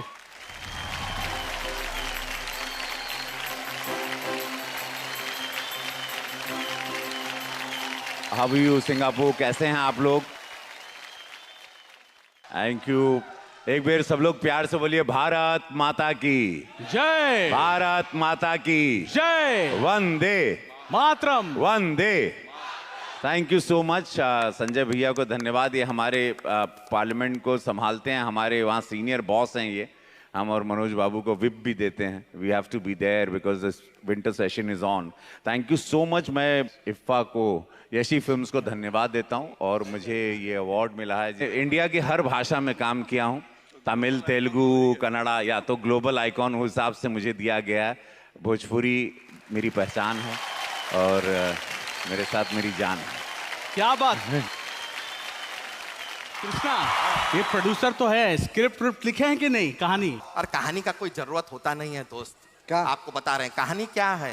हाउ आर यू सिंगापुर, कैसे हैं आप लोग? Thank you. एक बार सब लोग प्यार से बोलिए भारत माता की जय। भारत माता की जय। वंदे मातरम। वंदे। Thank you so much Sanjay भैया को धन्यवाद। ये हमारे पार्लियामेंट को संभालते हैं, हमारे वहाँ सीनियर बॉस हैं ये। हम और मनोज बाबू को विप भी देते हैं। We have to be there because this winter session is on. Thank you so much. मैं इफ्फा को, यशी फिल्म्स को धन्यवाद देता हूँ और मुझे ये अवार्ड मिला है। इंडिया की हर भाषा में काम किया हूँ, तमिल, तेलुगु, कन्नड़ा, या तो ग्लोबल आइकॉन उस हिसाब से मुझे दिया गया है। भोजपुरी मेरी पहचान है और मेरे साथ मेरी जान है। क्या बात है कृष्णा, ये प्रोड्यूसर तो है, स्क्रिप्ट लिखे हैं कि नहीं? कहानी और कहानी का कोई जरूरत होता नहीं है दोस्त। क्या आपको बता रहे हैं कहानी क्या है?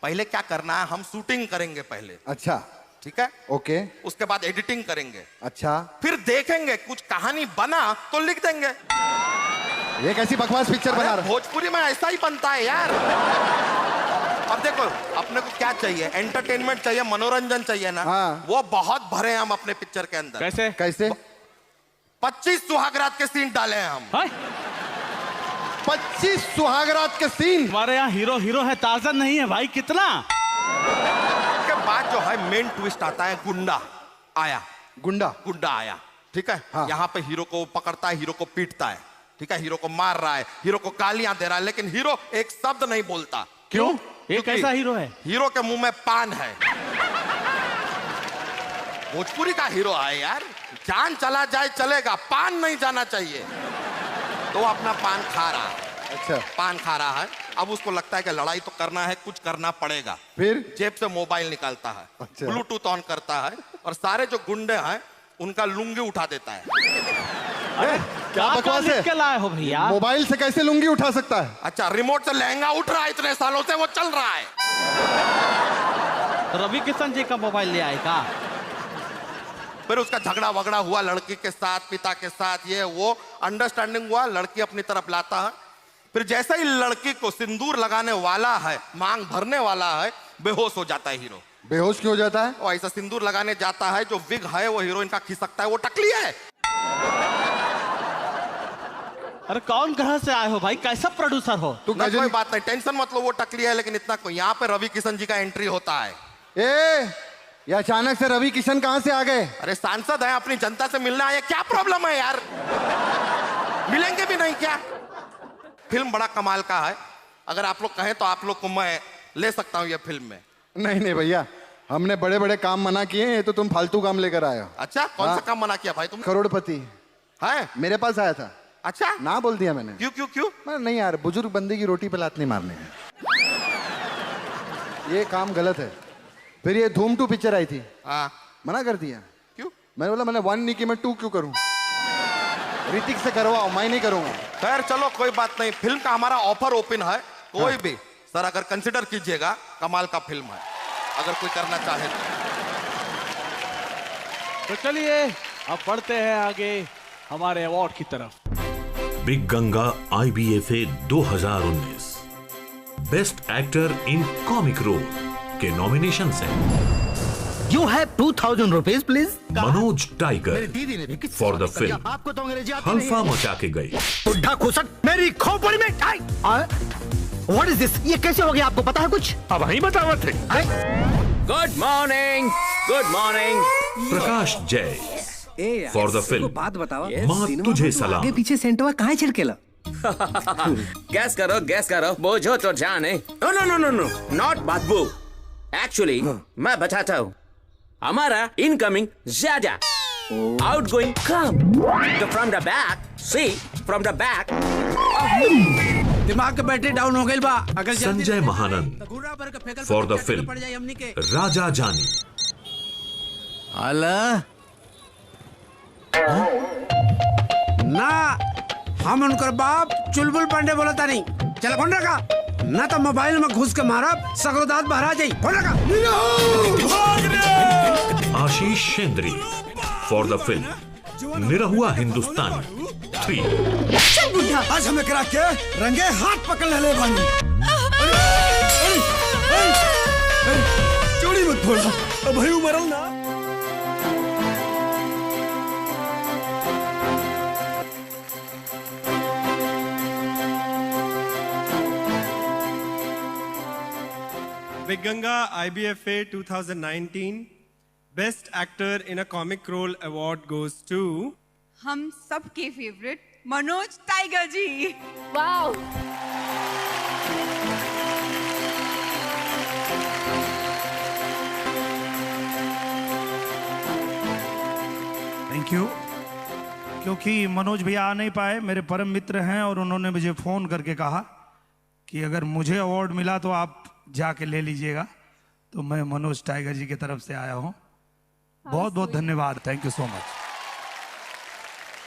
पहले क्या करना है, हम शूटिंग करेंगे पहले। अच्छा ठीक है, ओके। उसके बाद एडिटिंग करेंगे। अच्छा, फिर देखेंगे कुछ कहानी बना तो लिख देंगे। ये कैसी बकवास पिक्चर बना रहे? भोजपुरी में ऐसा ही बनता है यार। अब देखो अपने को क्या चाहिए, एंटरटेनमेंट चाहिए, मनोरंजन चाहिए ना। हाँ। वो बहुत भरे हैं हम अपने पिक्चर के अंदर। कैसे कैसे? 25 सुहागरात के सीन डाले हैं हम। 25 सुहागरात के सीन? हमारे यहाँ हीरो है, ताजन नहीं है भाई। कितना के बाद जो है मेन ट्विस्ट आता है, गुंडा आया। गुंडा आया, ठीक है। हाँ। यहाँ पे हीरो को पकड़ता है, हीरो को पीटता है, ठीक है, हीरो को मार रहा है, हीरो को गालियां दे रहा है, लेकिन हीरो एक शब्द नहीं बोलता। क्यों? ये कैसा हीरो है? हीरो के मुंह में पान है। भोजपुरी का हीरो है यार, जान चला जाए चलेगा, पान नहीं जाना चाहिए। तो वो अपना पान खा रहा है। अच्छा, पान खा रहा है। अब उसको लगता है कि लड़ाई तो करना है, कुछ करना पड़ेगा। फिर जेब से मोबाइल निकालता है। अच्छा। ब्लूटूथ ऑन करता है और सारे जो गुंडे हैं उनका लुंगी उठा देता है। क्या बकवास है? क्या लाए हो भैया? मोबाइल से कैसे लुंगी उठा सकता है? अच्छा, रिमोट से लहंगा उठ रहा है, इतने सालों से वो चल रहा है। रवि किशन जी का मोबाइल ले आएगा। फिर उसका झगड़ा वगड़ा हुआ लड़की के साथ, पिता के साथ, ये वो अंडरस्टैंडिंग हुआ, लड़की अपनी तरफ लाता है। फिर जैसे ही लड़की को सिंदूर लगाने वाला है, मांग भरने वाला है, बेहोश हो जाता है हीरो। बेहोश क्यों हो जाता है? और ऐसा सिंदूर लगाने जाता है, जो विग है वो हीरोइन का खिसकता है, वो टकली है। अरे कौन ग्रह से आए हो भाई, कैसा प्रोड्यूसर हो? तू कोई बात नहीं, टेंशन मत लो, वो टकली है, लेकिन इतना कोई। यहाँ पे रवि किशन जी का एंट्री होता है। ये अचानक से रवि किशन कहाँ से आ गए? अरे सांसद है, अपनी जनता से मिलना है, क्या प्रॉब्लम है यार? मिलेंगे भी नहीं क्या? फिल्म बड़ा कमाल का है। अगर आप लोग कहें तो आप लोग को मैं ले सकता हूँ ये फिल्म में। नहीं भैया, हमने बड़े बड़े काम मना किए हैं, तो तुम फालतू काम लेकर आए हो। अच्छा, कौन सा काम मना किया भाई तुमने? करोड़पति है, मेरे पास आया था। अच्छा, ना बोल दिया मैंने। क्यों? नहीं यार, बुजुर्ग बंदे की रोटी पे लात नहीं मारने हैं, ये काम गलत है। फिर ये धूम 2 पिक्चर आई थी, मना कर दिया। क्यों? मैंने बोला मैंने 1 नहीं की, मैं 2 क्यों करूं? ऋतिक से करवाओ, मैं नहीं करूंगा। खैर चलो कोई बात नहीं, फिल्म का हमारा ऑफर ओपन है, कोई भी सर अगर कंसिडर कीजिएगा, कमाल का फिल्म है, अगर कोई करना चाहे तो चलिए अब बढ़ते हैं आगे हमारे अवार्ड की तरफ। Big Ganga IBFA 2019 best actor in comic role के नॉमिनेशन हैं। You have 2000 rupees, please. Manoj Tiger for the film Halfa Macha के गई। बुढ़ा खुसट मेरी खोपड़ी में What is this? ये कैसे हो गया, आपको पता है कुछ? अब वही बतावा थे। Good morning. Good morning. प्रकाश जय फॉर द फिल्म बात बताओ। माँ तुझे सलाम। आगे पीछे सेंटवा कहाँ छिड़केला? गैस करो बोझो तो जाने। नो नॉट बदबू, एक्चुअली मैं बताता हूँ, हमारा इनकमिंग ज्यादा, आउटगोइंग कम। तो from the back, see from the back. दिमाग के बैटरी डाउन हो गई बा। अगर Sanjay Mahanand for the film Raja Jani. ना हम उनकर बाप चुलबुल पांडे बोलता नहीं। चल फोन रखा, ना तो मोबाइल में घुस के मारा सगरो दांत बाहर आ जाई। फोन रखा। आशीष शेंद्री for the film Nirahua Hindustani 3। चल बुढ़ा, आज हमें करा के रंगे हाथ पकड़ ले बानी। चोरी मत फोड़ा, अब भाई मरल ना। Ganga IBFA 2019 Best Actor in a Comic Role Award goes to हम सबके favourite Manoj Tiger ji. Wow. Thank you. क्योंकि मनोज भैया आ नहीं पाए, मेरे परम मित्र हैं और उन्होंने मुझे फोन करके कहा कि अगर मुझे अवार्ड मिला तो आप जाके ले लीजिएगा, तो मैं मनोज टाइगर जी की तरफ से आया हूँ। बहुत बहुत धन्यवाद, थैंक यू सो मच।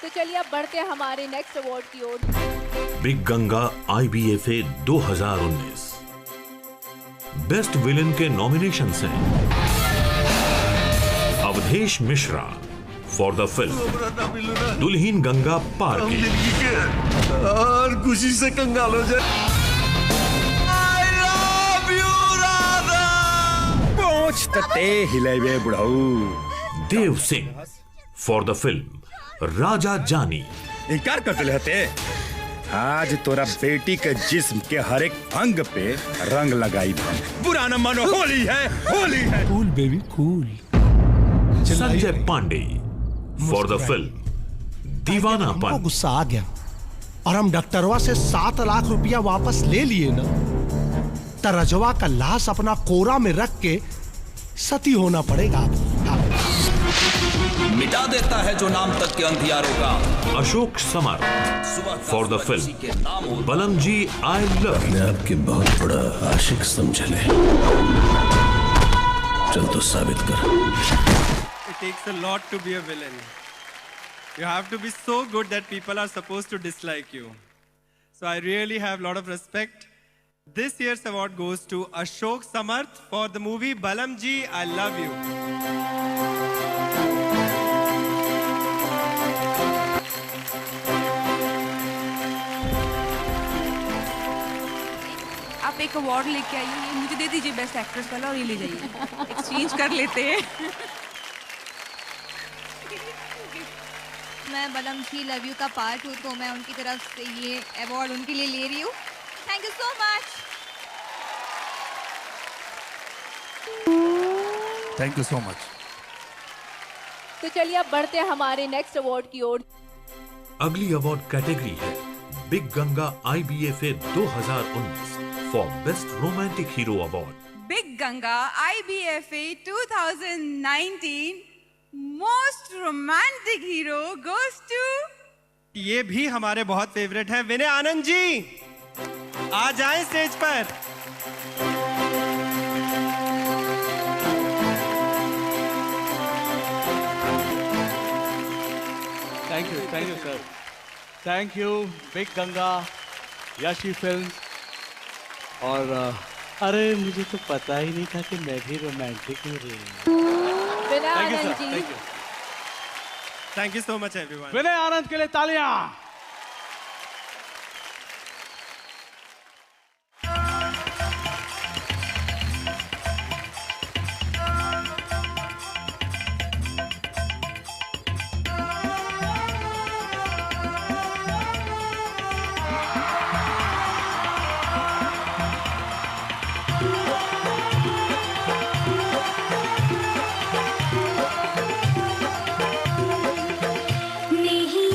तो चलिए अब बढ़ते हैं हमारे नेक्स्ट अवार्ड की ओर। Big Ganga IBFA 2019 best villain के नॉमिनेशंस हैं Awadhesh Mishra for the film Dulhin Ganga Paar Ke और खुशी से कंगाल हो जाए। I love you, Radha. पहुंच तते हिलावे बुढ़ाऊ। Dev Singh for the film Raja जानी। इनकार करते रहते, आज तोरा बेटी के जिस्म के हर एक अंग पे रंग लगाई हम। बुरा न मानो, होली है, होली है। Cool baby cool. Sanjay Pandey for the film Deewanapan. गुस्सा आ गया और हम डॉक्टरवा से 7 लाख रुपया वापस ले लिए ना, तरजवा का लाश अपना कोरा में रख के सती होना पड़ेगा। मिटा देता है जो नाम तक के अंधियारों का। Ashok summer for the film बलम जी आई लव। अपने आपके बहुत बड़ा आशिक समझ ले, चल तो साबित कर। It takes a lot to be a villain. You have to be so good that people are supposed to dislike you. So I really have a lot of respect. This year's award goes to Ashok Samarth for the movie Balam Ji, I Love You. आप एक award लेके आइए, ये मुझे दे दीजिए best actress वाला और ये ले जाइए, एक्सचेंज कर लेते हैं। मैं बलम जी लव यू का पार्ट हूँ, तो मैं उनकी तरफ से ये अवार्ड उनके लिए ले रही हूँ। Thank you so much. Thank you so much. तो चलिए अब बढ़ते हैं हमारे नेक्स्ट अवार्ड की ओर। अगली अवार्ड कैटेगरी है big Ganga IBFA 2019 for best romantic hero award. Big Ganga IBFA 2019 most romantic hero goes to. ये भी हमारे बहुत फेवरेट है विनय आनंद जी, आ जाएं स्टेज पर। Thank you sir, thank you big Ganga, Yeshi film. और अरे मुझे तो पता ही नहीं था कि मैं भी रोमांटिक हूँ रे। Vinay Anand ji, thank you so much everyone. Vinay Anand के लिए तालियां। नहीं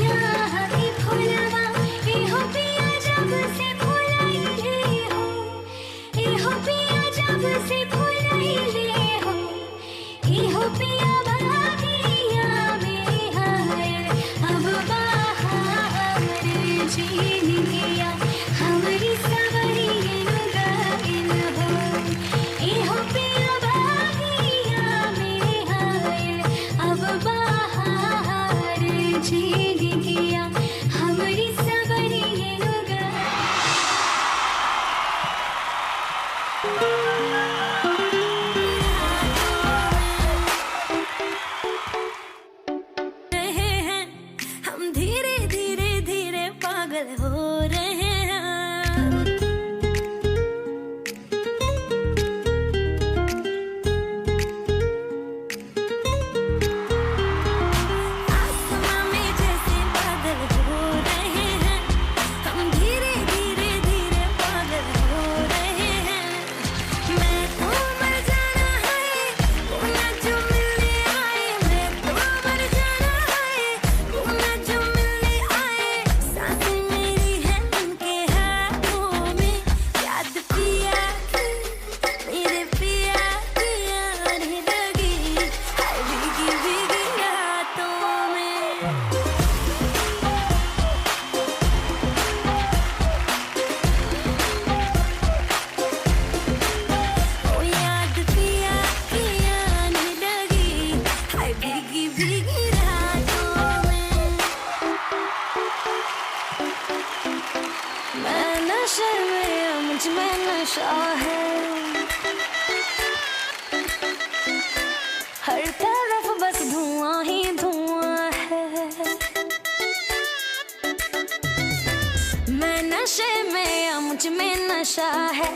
नशा है,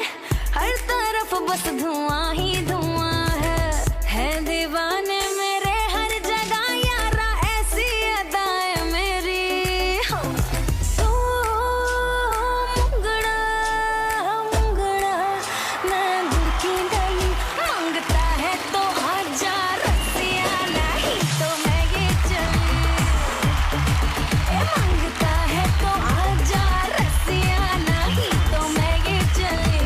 हर तरफ बस धुआं ही धुआं है दीवाने मेरे हर जगह यारा ऐसी अदाएं मेरी। सो मुंगड़ा मुंगड़ा मैं गुड़ की डली, मांगता है तो हजार रस्सियां, नहीं तो मैं ये चली। मांगता है तो हजार रस्सियां, नहीं तो मैं ये चली।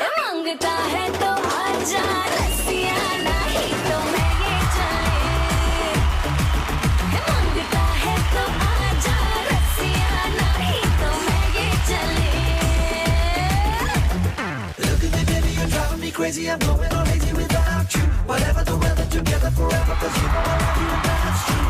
मांगता है तो आजा रस्सियां, नहीं तो मैं ये चले। मांगता है तो आजा रस्सियां, नहीं तो मैं ये चले। Look at me, baby, you're driving me crazy. I'm going on lazy without you. Whatever the weather, together forever, 'cause you know I love you and that's true.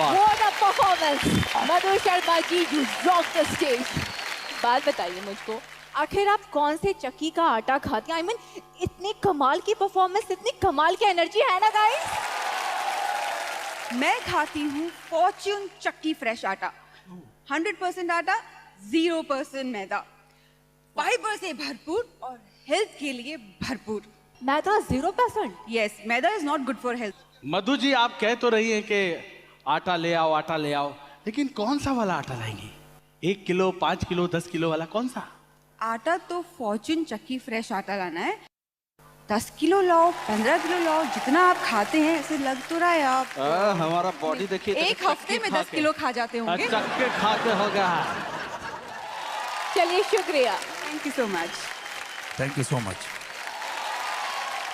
What a performance! Madhu Sharma ji, you rock the stage. बात बताइए मुझको, आखिर आप कौन से चक्की का आटा खाती हैं? I mean, इतनी कमाल की परफॉर्मेंस, इतनी कमाल की एनर्जी है ना गाइस? मैं खाती हूँ फॉर्च्यून चक्की फ्रेश आटा, 100% आटा, 0% मैदा, फाइबर से भरपूर और हेल्थ के लिए भरपूर। मैदा 0%? Yes, maida is not good for health. Madhu ji, आप कह तो रही हैं कि आटा ले आओ, लेकिन कौन सा वाला आटा लाएंगी? 1 किलो, 5 किलो, 10 किलो वाला कौन सा? आटा तो फॉर्च्यून चक्की फ्रेश आटा लाना है। 10 किलो लाओ, 15 kiलो लाओ, जितना आप खाते हैं ऐसे लग तो रहा है आप हमारा बॉडी देखिए, एक हफ्ते में 10 किलो खा जाते होंगे। चक्के खाते होगा। चलिए, शुक्रिया, thank you so much. Thank you so much.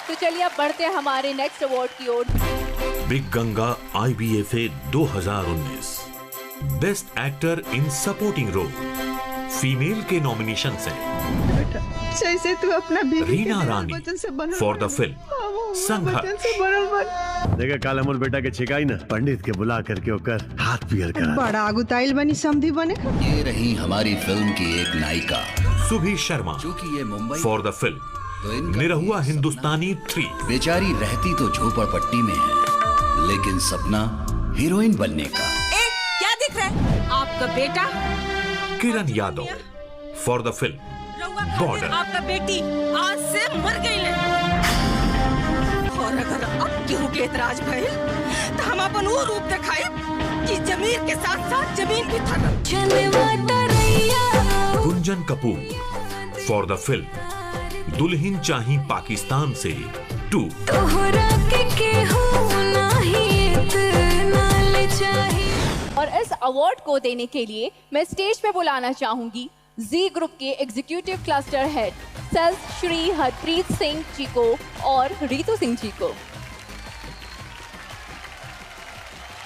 तो चलिए अब बढ़ते हैं हमारे नेक्स्ट अवार्ड की ओर। Big Ganga IBFA 2019 best actor in supporting role female के नॉमिनेशन से जैसे तू अपना Reena Rani for the film Sangharsh. देखा काल अमोल बेटा के छिकाई ना, पंडित के बुला करके होकर हाथ पियर करा। बड़ा आगुताइल बनी समधी बने। ये रही हमारी फिल्म की एक नायिका सुभी शर्मा चूंकि ये Mumbai for the film Nirahua Hindustani 3। बेचारी रहती तो झोपड़पट्टी में है, लेकिन सपना हीरोइन बनने का। क्या दिख रहा है? आपका बेटा Kiran Yadav for the film Border. आपका बेटी आज से मर गई है, और अगर अब केहू के एतराज भइल तो हम अपन वो रूप दिखाए कि जमीन के साथ साथ जमीन भी था। Gunjan Kapoor for the film दुल्हन चाही पाकिस्तान से 2। और इस अवार्ड को देने के लिए मैं स्टेज पे बुलाना चाहूंगी जी ग्रुप के executive cluster head sir Shri Harpreet Singh ji को और रीतू सिंह जी को।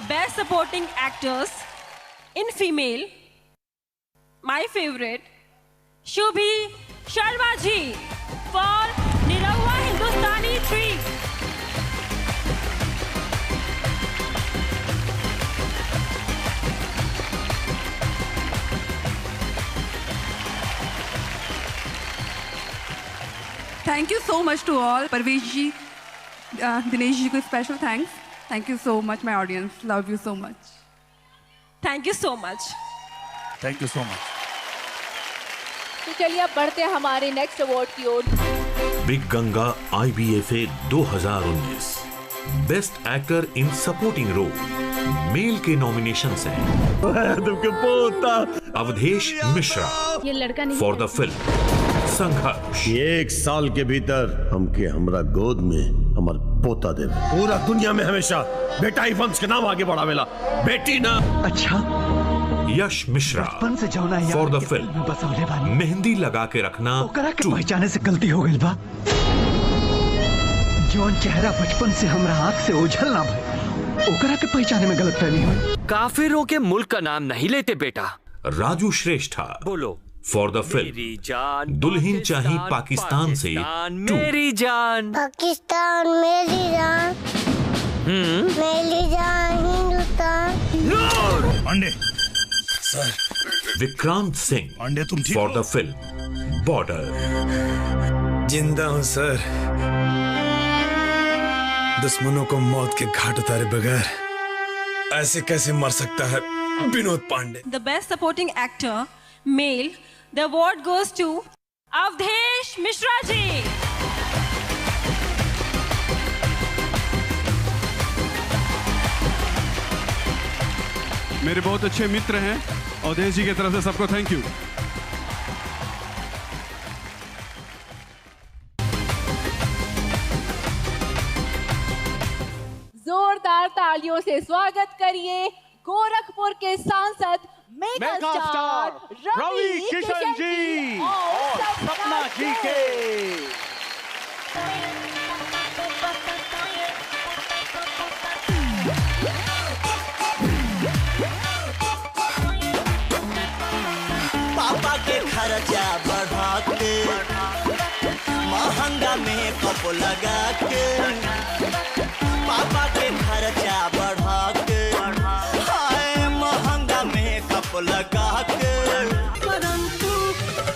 Best supporting actors in female, my favourite Shubhi Sharma ji for Nirahua Hindustani 3। Thank you so much to all. Parvesh ji, Dinesh ji को special thanks. Thank you so much my audience, love you so much. Thank you so much. Thank you so much. तो चलिए अब बढ़ते हैं हमारे next award की ओर। Big Ganga IBFA 2019 best actor in supporting role male के नॉमिनेशन हैं अवधेश मिश्रा ये लड़का नहीं फॉर द फिल्म संघर्ष। 1 साल के भीतर हमके हमरा गोद में हमार पोता दे। पूरा दुनिया में हमेशा बेटा ही वंश के नाम आगे बढ़ावेला, बेटी ना। अच्छा Yash Mishra for the film Mehndi Laga Ke रखना 2। पहचाने से गलती हो गई बा। जौन चेहरा बचपन से हमरा आँख से ओझल ना भाई, ओकरा के पहचाने में गलत फहमी हुई। काफिरों के मुल्क का नाम नहीं लेते बेटा। राजू श्रेष्ठा बोलो फॉर द फिल्म दुल्हन चाही पाकिस्तान से 2। मेरी जान पाकिस्तान मेरी जान, मेरी जान हिंदुस्तान। पांडे सर। विक्रांत सिंह पांडे तुम ठीक फॉर हो? The film border. जिंदा हूँ सर। दुश्मनों को मौत के घाट उतारे बगैर ऐसे कैसे मर सकता है Vinod Pandey. The best supporting actor male, the award goes to Awadhesh Mishra ji. मेरे बहुत अच्छे मित्र हैं, अवधेश जी की तरफ से सबको थैंक यू। जोरदार तालियों से स्वागत करिए गोरखपुर के सांसद मेगा स्टार रवि किशन जी और सपना जी के। पापा के खर्चा बढ़ा के महंगा मेकअप लगा के, पापा के खर्चा बढ़ा के हाय महंगा मेकअप लगा के। परंतु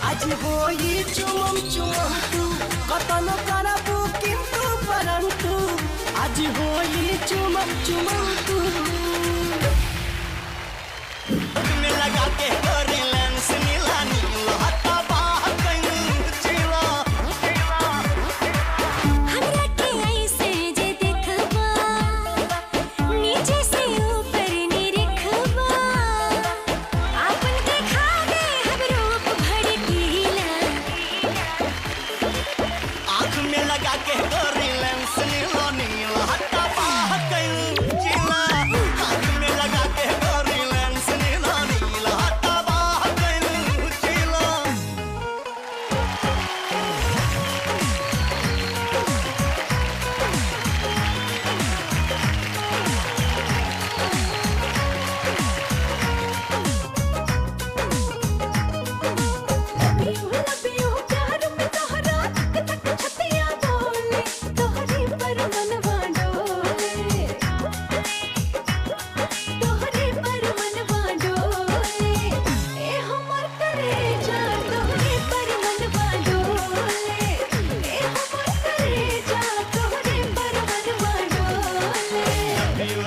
आज होई चुमम चुमम तू कतन करबू किंतु परंतु आज होई चुमम चुमम तू में लगा के करे लेंस नीला नीला हत्ता बाह कहीं चिला हमरा के ऐसे जे देखबा नीचे से ऊपर निरखबा आपन के खागे हम रूप भड़कीला। आँख में लगा के करे लेंस नीला नीला हत्ता बाह कहीं चिला। आँख में लगा के करे लेंस नीला नीला हत्ता बाह कहीं चिला। लबियो प्यार में तोहरा तक तक छतिया बोले तोहरी पर मनवा डोले तोहरी पर मनवा डोले ए हमर करेजा तोहरी पर मनवा डोले ए हमर करेजा तोहरी पर मनवा डोले।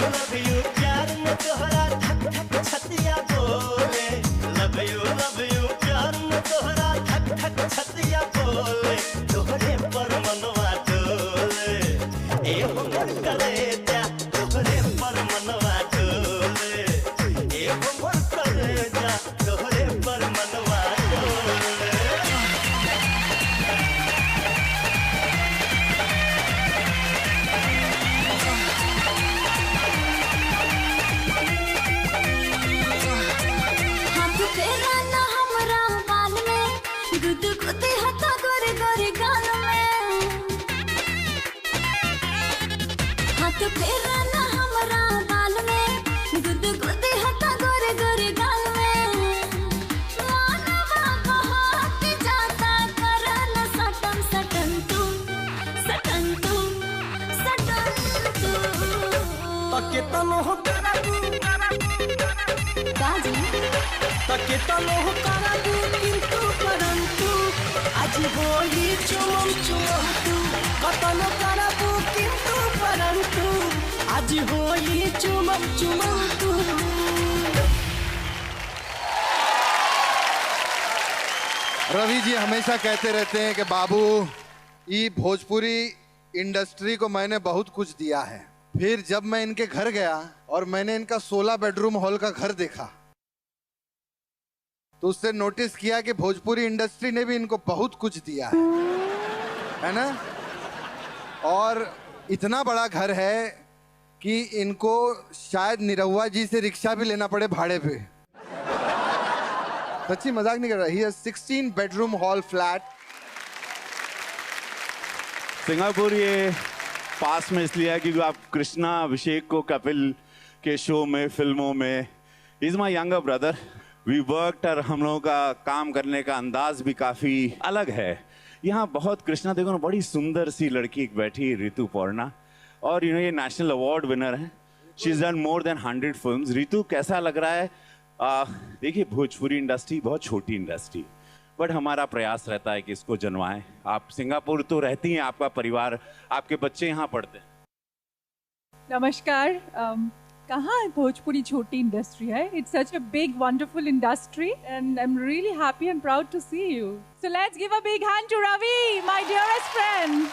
लव यू प्यार में तोहरा धक धक छतिया बोले। लव यू प्यार में तोहरा धक धक छतिया बोले। तोहरे पर मनवा डोले ए हमर कलेजा तोहरे पर मनवा डोले ए हमर कलेजा तोहरे पर मनवा डोले। हाथ फेरा ना हमरा बाल में गुद गुद हता गोरे गोरे गाल में। हाथ फेरा ना हमरा बाल में गुद गुद हता गोरे गोरे गाल में। मानवा बहुत जाता करन सटन सटन तू सटन तू सटन तू। तके तनो हो काजी तके तनो करबू किंतु परंतु आज होई चुमम चुमम तू कतन करबू किंतु परंतु आज होई चुमम चुमम तू। रवि जी हमेशा कहते रहते हैं कि बाबू ई भोजपुरी इंडस्ट्री को मैंने बहुत कुछ दिया है। फिर जब मैं इनके घर गया और मैंने इनका 16 बेडरूम हॉल का घर देखा तो उससे नोटिस किया कि भोजपुरी इंडस्ट्री ने भी इनको बहुत कुछ दिया है ना? और इतना बड़ा घर है कि इनको शायद निरहुआ जी से रिक्शा भी लेना पड़े भाड़े पे। सच्ची मजाक नहीं कर रहा। He has 16 bedroom hall flat. Singapore ये पास में इसलिए है क्योंकि आप कृष्णा अभिषेक को कपिल के शो में, फिल्मों में, is my younger brother, we worked, और हम लोगों का काम करने का अंदाज भी काफी अलग है। यहाँ बहुत कृष्णा देखो ना, बड़ी सुंदर सी लड़की एक बैठी, ऋतु पर्णा, और ये नेशनल अवार्ड विनर है। She is done more than 100 films. Ritu कैसा लग रहा है? देखिए भोजपुरी इंडस्ट्री बहुत छोटी इंडस्ट्री, बट हमारा प्रयास रहता है कि इसको जनवाएं। आप सिंगापुर तो रहती हैं, आपका परिवार, आपके बच्चे यहाँ पढ़ते हैं। नमस्कार। कहाँ भोजपुरी छोटी इंडस्ट्री है? It's such a big wonderful industry and I am really happy and proud to see you. So let's give a big hand to Ravi, my dearest friend.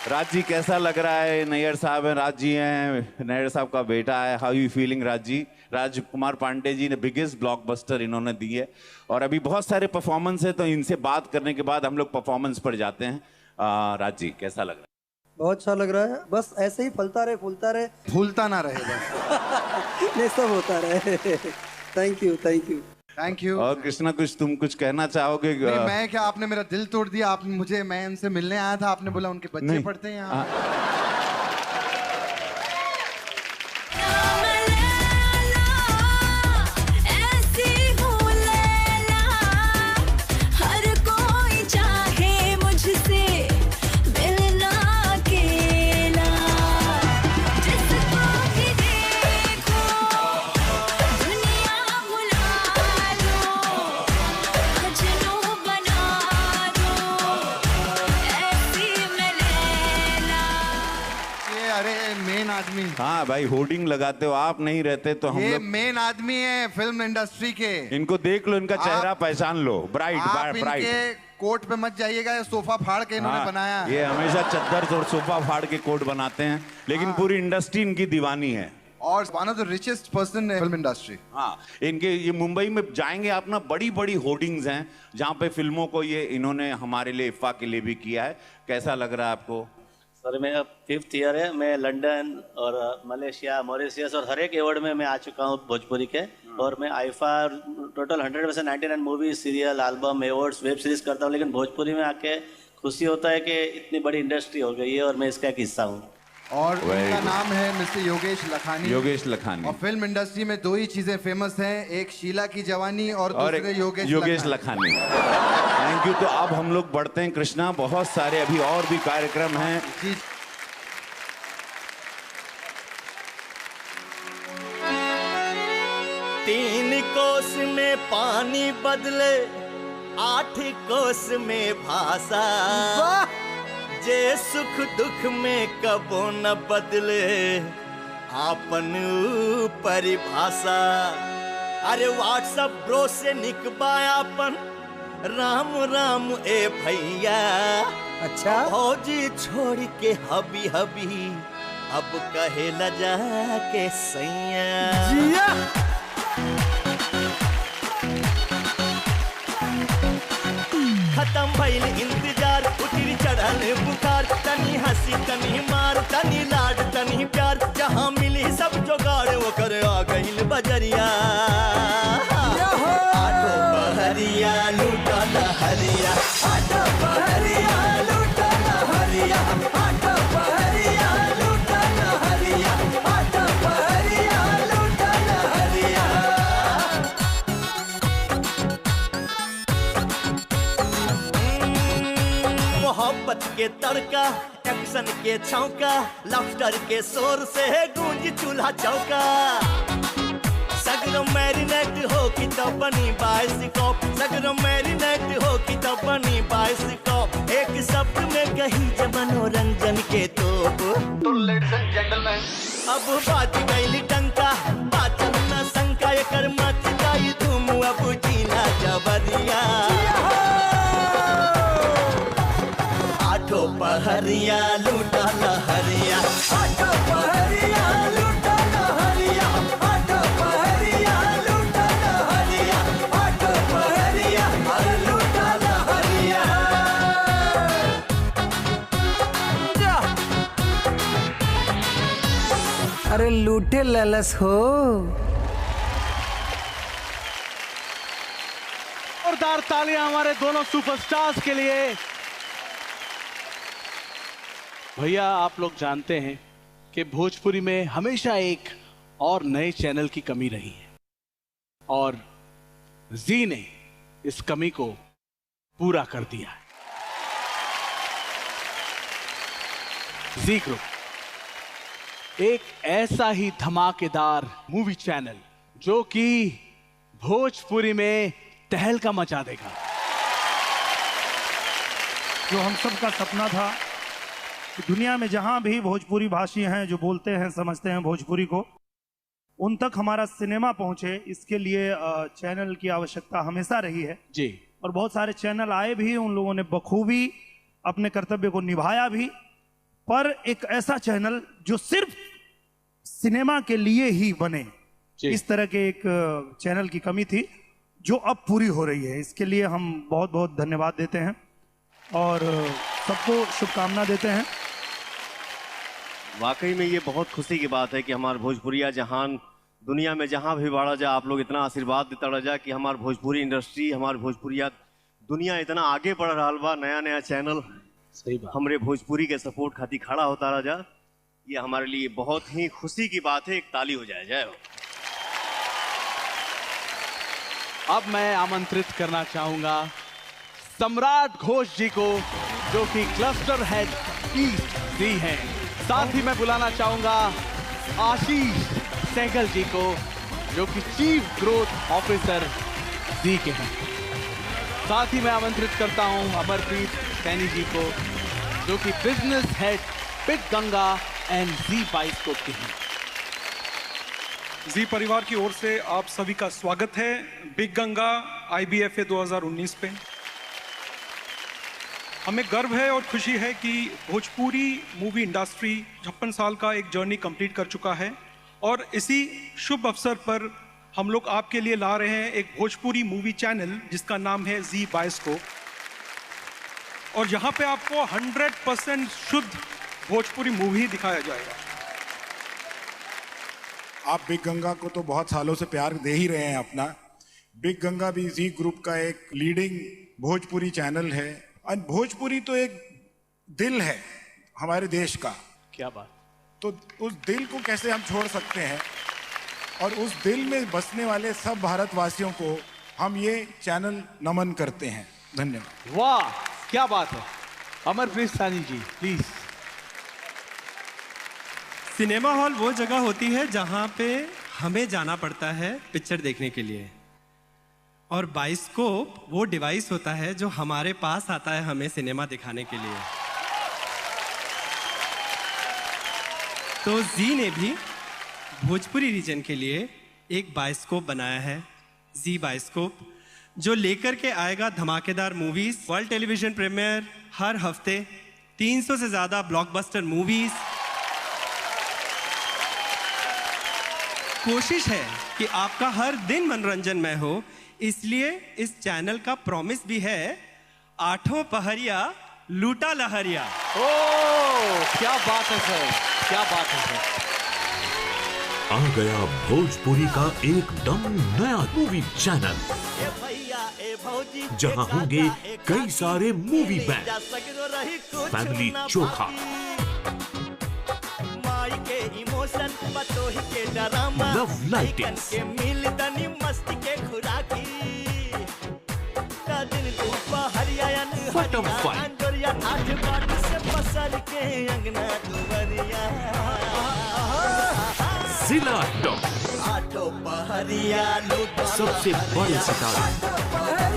Raj ji कैसा लग रहा है? नैयर साहब हैं, राज जी हैं, नैयर साहब का बेटा है। How you feeling Raj ji? राजकुमार पांडे जी ने बिगेस्ट ब्लॉकबस्टर इन्होंने दी है और अभी बहुत सारे परफॉर्मेंस है, तो इनसे बात करने के बाद हम लोग परफॉर्मेंस पर जाते हैं। राज जी कैसा लग रहा है? बहुत अच्छा लग रहा है। बस ऐसे ही फलता रहे, फूलता रहे, भूलता ना रहे बस। ये सब होता रहे। Thank you, thank you, thank you. और कृष्णा तुम कुछ कहना चाहोगे? मैं क्या, आपने मेरा दिल तोड़ दिया। आपने मुझे, मैं इनसे मिलने आया था, आपने बोला उनके बच्चे पढ़ते हैं यहाँ। हाँ भाई, होर्डिंग लगाते हो आप, नहीं रहते तो हम लोग। मेन आदमी है फिल्म इंडस्ट्री के। इनको देख लो, इनका चेहरा पहचान लो। Bright bright. इनके कोट पे मत जाइएगा, ये सोफा फाड़ के इन्होंने बनाया। ये हमेशा चद्दर और सोफा फाड़ के कोट बनाते हैं, लेकिन पूरी इंडस्ट्री इनकी दीवानी है। और one of the richest person है फिल्म इंडस्ट्री। हाँ, इनके ये मुंबई में जाएंगे आप ना, बड़ी बड़ी होर्डिंग्स हैं जहाँ पे फिल्मों को ये इन्होंने हमारे लिए, इफ़ा के लिए भी किया है। कैसा लग रहा है आपको? सर मेरा 5th ईयर है। मैं लंदन और मलेशिया, मॉरिशियस और हर एक अवार्ड में मैं आ चुका हूँ भोजपुरी के। और मैं IIFA total 100% 99 movie, serial, album, awards, web series करता हूँ, लेकिन भोजपुरी में आके खुशी होता है कि इतनी बड़ी इंडस्ट्री हो गई है और मैं इसका एक हिस्सा हूँ। और उनका नाम है मिस्टर योगेश लखानी। योगेश लखानी। और फिल्म इंडस्ट्री में दो ही चीजें फेमस हैं, एक शीला की जवानी और दूसरे योगेश लखानी। Thank you. तो अब हम लोग बढ़ते हैं कृष्णा, बहुत सारे अभी और भी कार्यक्रम हैं। तीन कोस में पानी बदले, 8 कोस में भाषा, जे सुख दुख में कबो न बदले आपन परिभाषा। अरे व्हाट्सएप ब्रो से निकबायापन, राम राम ए भैया। अच्छा भौजी छोड़ के हबी हबी, अब कहे ल जाके सैया। खत्म भइल इंतजार, उतरी चढ़ल बुखार, तनी हंसी तनी मार, तनी लाड तनी प्यार, जहाँ मिली सब जोगाड़ वो कर आ गइल बजरिया। आटो बहरिया लूटा लहरिया, आटो बहरिया लूटा लहरिया, आटो बहरिया लूटा लहरिया, आटो बहरिया लूटा लहरिया। मोहब्बत के तड़का, एक्शन के छौका, लफ्टर के शोर से गूंज चूल्हा चौका। सगरो मैरिनेट हो कि तो बनी बाइस्कोप, सगरो मैरिनेट हो कि तो बनी बाइस्कोप। एक शब्द में कही जब मनोरंजन के तोप। तो लेडीज एंड जेंटलमैन, अब बाज गई टंका, बाचन न शंका, एकर मच गई धूम, अब जिला जबरिया। अरे लूटे ललस हो। जोरदार तालियां हमारे दोनों सुपरस्टार्स के लिए। भैया आप लोग जानते हैं कि भोजपुरी में हमेशा एक और नए चैनल की कमी रही है और जी ने इस कमी को पूरा कर दिया है। जी ग्रुप एक ऐसा ही धमाकेदार मूवी चैनल जो कि भोजपुरी में तहलका मचा देगा। जो हम सब का सपना था कि दुनिया में जहां भी भोजपुरी भाषी हैं जो बोलते हैं समझते हैं भोजपुरी को, उन तक हमारा सिनेमा पहुंचे, इसके लिए चैनल की आवश्यकता हमेशा रही है जी। और बहुत सारे चैनल आए भी, उन लोगों ने बखूबी अपने कर्तव्य को निभाया भी, पर एक ऐसा चैनल जो सिर्फ सिनेमा के लिए ही बने, इस तरह के एक चैनल की कमी थी जो अब पूरी हो रही है। इसके लिए हम बहुत बहुत धन्यवाद देते हैं और सबको शुभकामना देते हैं। वाकई में ये बहुत खुशी की बात है कि हमारे भोजपुरिया जहान दुनिया में जहां भी बढ़ा जा, आप लोग इतना आशीर्वाद देता रह जा कि हमारे भोजपुरी इंडस्ट्री, हमारे भोजपुरिया दुनिया इतना आगे बढ़ रहा बा। नया नया चैनल सही बात हमरे भोजपुरी के सपोर्ट खातिर खड़ा होता रह जा, ये हमारे लिए बहुत ही खुशी की बात है। एक ताली हो जाए। जय हो। अब मैं आमंत्रित करना चाहूंगा सम्राट घोष जी को, जो कि क्लस्टर हेड ईस्ट जी हैं। साथ ही मैं बुलाना चाहूंगा आशीष सहगल जी को, जो कि चीफ ग्रोथ ऑफिसर जी के हैं। साथ ही मैं आमंत्रित करता हूं अमरप्रीत सैनी जी को, जो कि business head big Ganga and Zee Bioscope के हैं। जी परिवार की ओर से आप सभी का स्वागत है बिग गंगा IBFA 2019 पे। हमें गर्व है और खुशी है कि भोजपुरी मूवी इंडस्ट्री 56 साल का एक जर्नी कंप्लीट कर चुका है और इसी शुभ अवसर पर हम लोग आपके लिए ला रहे हैं एक भोजपुरी मूवी चैनल जिसका नाम है जी बाइस्कोप। और यहाँ पे आपको 100% शुद्ध भोजपुरी मूवी दिखाया जाएगा। आप बिग गंगा को तो बहुत सालों से प्यार दे ही रहे हैं अपना। बिग गंगा भी जी ग्रुप का एक लीडिंग भोजपुरी चैनल है और भोजपुरी तो एक दिल है हमारे देश का। क्या बात। तो उस दिल को कैसे हम छोड़ सकते हैं, और उस दिल में बसने वाले सब भारतवासियों को हम ये चैनल नमन करते हैं। धन्यवाद। वाह क्या बात है। Amarpreet Saini ji please. Cinema hall वो जगह होती है जहां पे हमें जाना पड़ता है पिक्चर देखने के लिए, और बाइस्कोप वो डिवाइस होता है जो हमारे पास आता है हमें सिनेमा दिखाने के लिए। तो जी ने भी भोजपुरी रीजन के लिए एक बाइस्कोप बनाया है, जी बाइस्कोप, जो लेकर के आएगा धमाकेदार मूवीज, वर्ल्ड टेलीविजन प्रीमियर हर हफ्ते, 300 से ज्यादा ब्लॉकबस्टर मूवीज। कोशिश है कि आपका हर दिन मनोरंजनमय हो, इसलिए इस चैनल का प्रॉमिस भी है, 8 पहरिया लूटा लहरिया। ओह क्या बात है सर, क्या बात है सर। आ गया भोजपुरी का एकदम नया मूवी चैनल, जहां होंगे कई सारे मूवी बैंड, फैमिली चोखा, लव लाइटिंग, फटम फाइट, जिला टॉप, सबसे बड़े सितारे,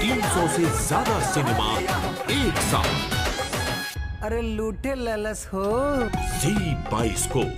300 से ज्यादा सिनेमा एक साथ। अरे लूटे ललस हो। जी बाइस्कोप।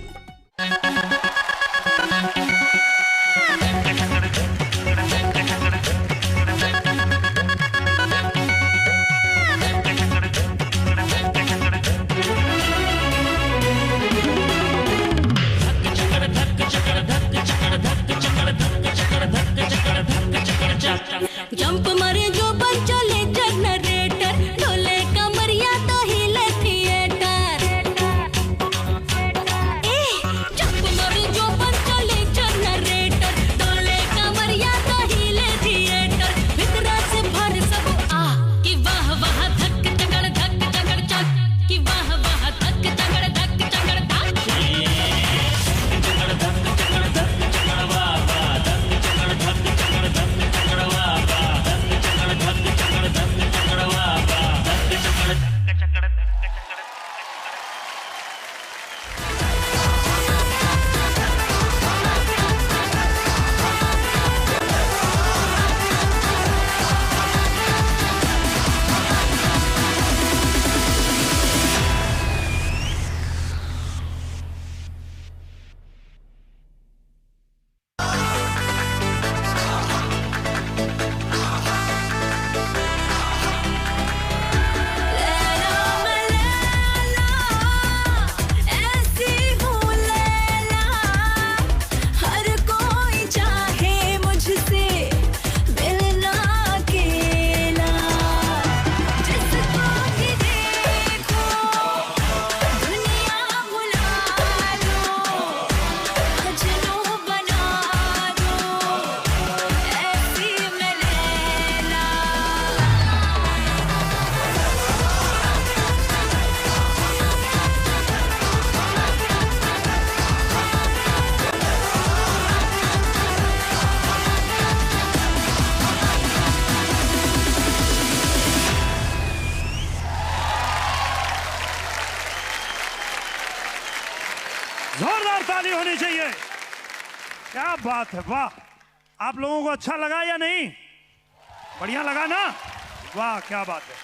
जंप मारे जो बच्चा ले जनरेटर, ढोले कमरिया तो हिले थिएटर। ए क्या बात है, वाह। आप लोगों को अच्छा लगा या नहीं? बढ़िया लगा ना? वाह क्या बात है।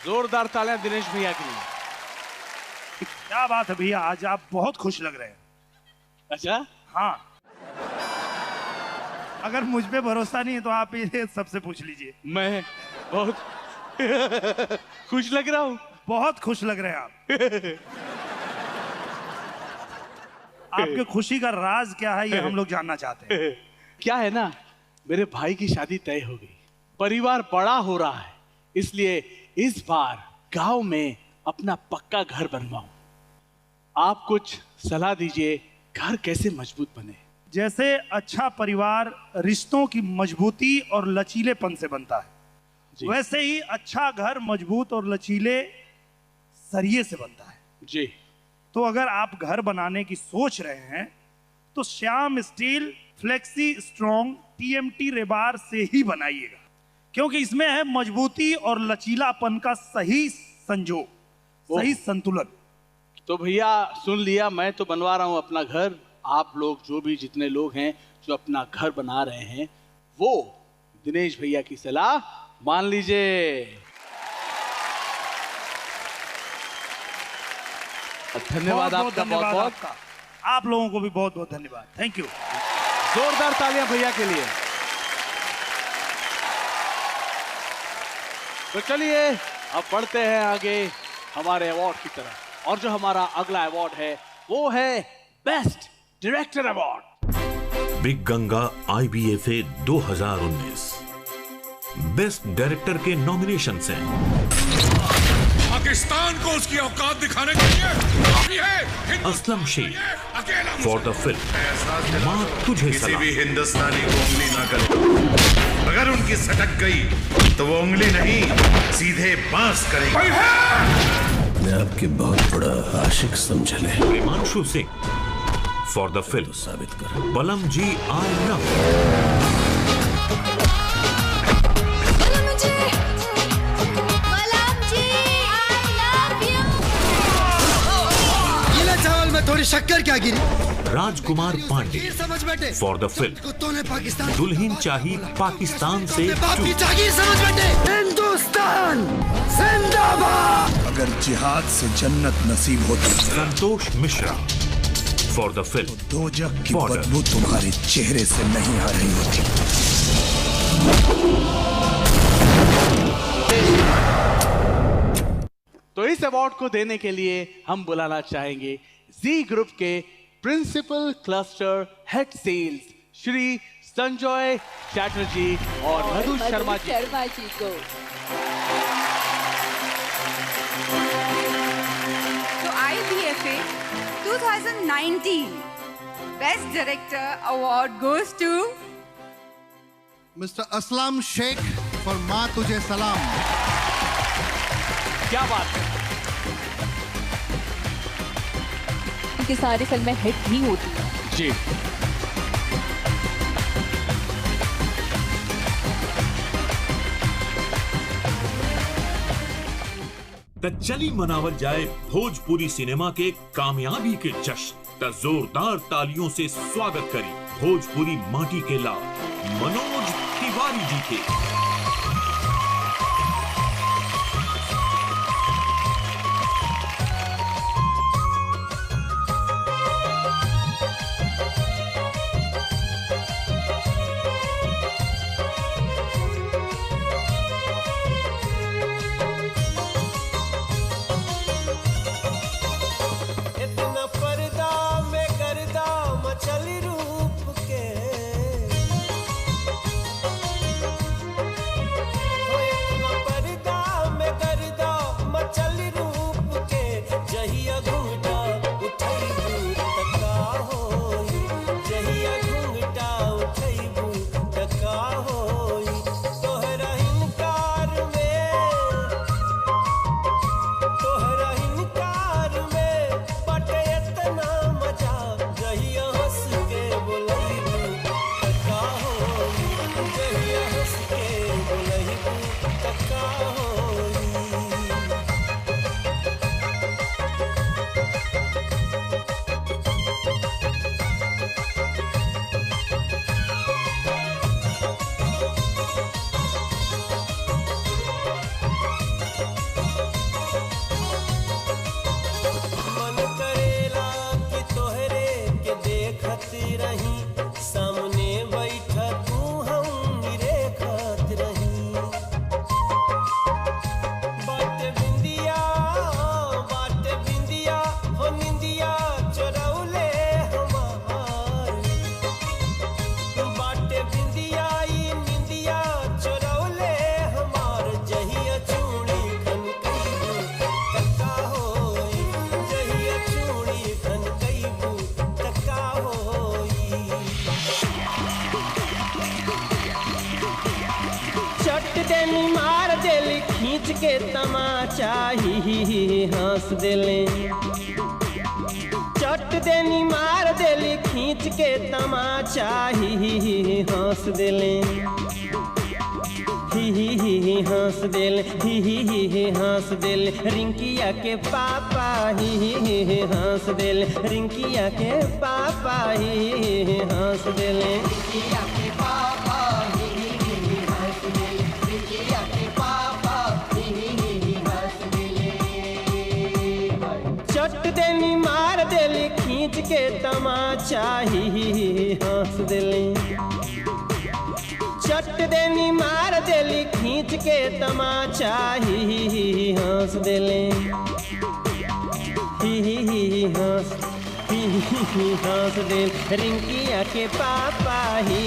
जोरदार तालियां दिनेश भैया के लिए। क्या बात है भैया, आज आप बहुत खुश लग रहे हैं। अच्छा? हाँ, अगर मुझ पे भरोसा नहीं है तो आप ये सबसे पूछ लीजिए। मैं बहुत खुश लग रहा हूँ। बहुत खुश लग रहे हैं आप। आपके खुशी का राज क्या है ये हम लोग जानना चाहते हैं। क्या है ना, मेरे भाई की शादी तय हो गई, परिवार बड़ा हो रहा है, इसलिए इस बार गांव में अपना पक्का घर बनवाऊं। आप कुछ सलाह दीजिए, घर कैसे मजबूत बने? जैसे अच्छा परिवार रिश्तों की मजबूती और लचीलेपन से बनता है, वैसे ही अच्छा घर मजबूत और लचीले सरिये से बनता है। जी। तो अगर आप घर बनाने की सोच रहे हैं तो Shyam steel flexi strong TMT rebar से ही बनाइएगा, क्योंकि इसमें है मजबूती और लचीलापन का सही संजोग, सही संतुलन। तो भैया सुन लिया, मैं तो बनवा रहा हूं अपना घर। आप लोग जो भी जितने लोग हैं जो अपना घर बना रहे हैं, वो दिनेश भैया की सलाह मान लीजिए। धन्यवाद आपका, बहुत बहुत। आप लोगों को भी बहुत बहुत धन्यवाद। Thank you. जोरदार तालियां भैया के लिए। तो चलिए अब बढ़ते हैं आगे हमारे अवार्ड की तरफ, और जो हमारा अगला अवार्ड है वो है best director award. Big Ganga IBFA 2019 best director के नॉमिनेशन हैं। पाकिस्तान को उसकी औकात दिखाने के लिए काफी है। Aslam Shaikh for the film माँ तुझे किसी भी हिंदुस्तानी को उंगली ना करे, अगर उनकी सटक गई तो वो उंगली नहीं सीधे बांस करेगी। मैं आपके बहुत बड़ा आशिक समझ ले। Himanshu Singh for the film साबित कर। बलम जी आई लव। थोड़ी शक्कर क्या गिरी? राजकुमार पांडे समझ बैठे फॉर द फिल्म कुत्तों ने पाकिस्तान दुल्हन चाही पाकिस्तान से बाप की जागीर समझ बैठे। हिंदुस्तान जिंदाबाद। अगर जिहाद से जन्नत नसीब होती, Santosh Mishra for the film दोजख की बदबू तुम्हारे चेहरे से नहीं आ रही होती। तो इस अवार्ड को देने के लिए हम बुलाना चाहेंगे जी ग्रुप के principal cluster head sales Shri Sanjay Chatterjee और मधु शर्मा जी को। तो IBFA 2019 best director award goes to mister Aslam Shaikh for Maa Tujhe सलाम। क्या बात है। उनकी सारी फिल्में हिट ही होती हैं। जी। त चली मनावल जाए भोजपुरी सिनेमा के कामयाबी के जश्न। त जोरदार तालियों से स्वागत करी भोजपुरी माटी के लाल मनोज तिवारी जी के। खींच के तमाचा ही हंस देले चट देनी मार देली खींच के तमाचा ही हंस देले ही हंस देले ही हंस देले रिंकिया के पापा ही हंस देले रिंकिया के पापा ही हंस देले रिंकिया के पापा ही हंस देले रिंकिया के पापा ही हंस देले चट देनी मार देली खींच के तमाचा ही हंस देले चट देनी मार देली खींच के तमाचा ही हंस देले ही हंस देल रिंकिया के पापा ही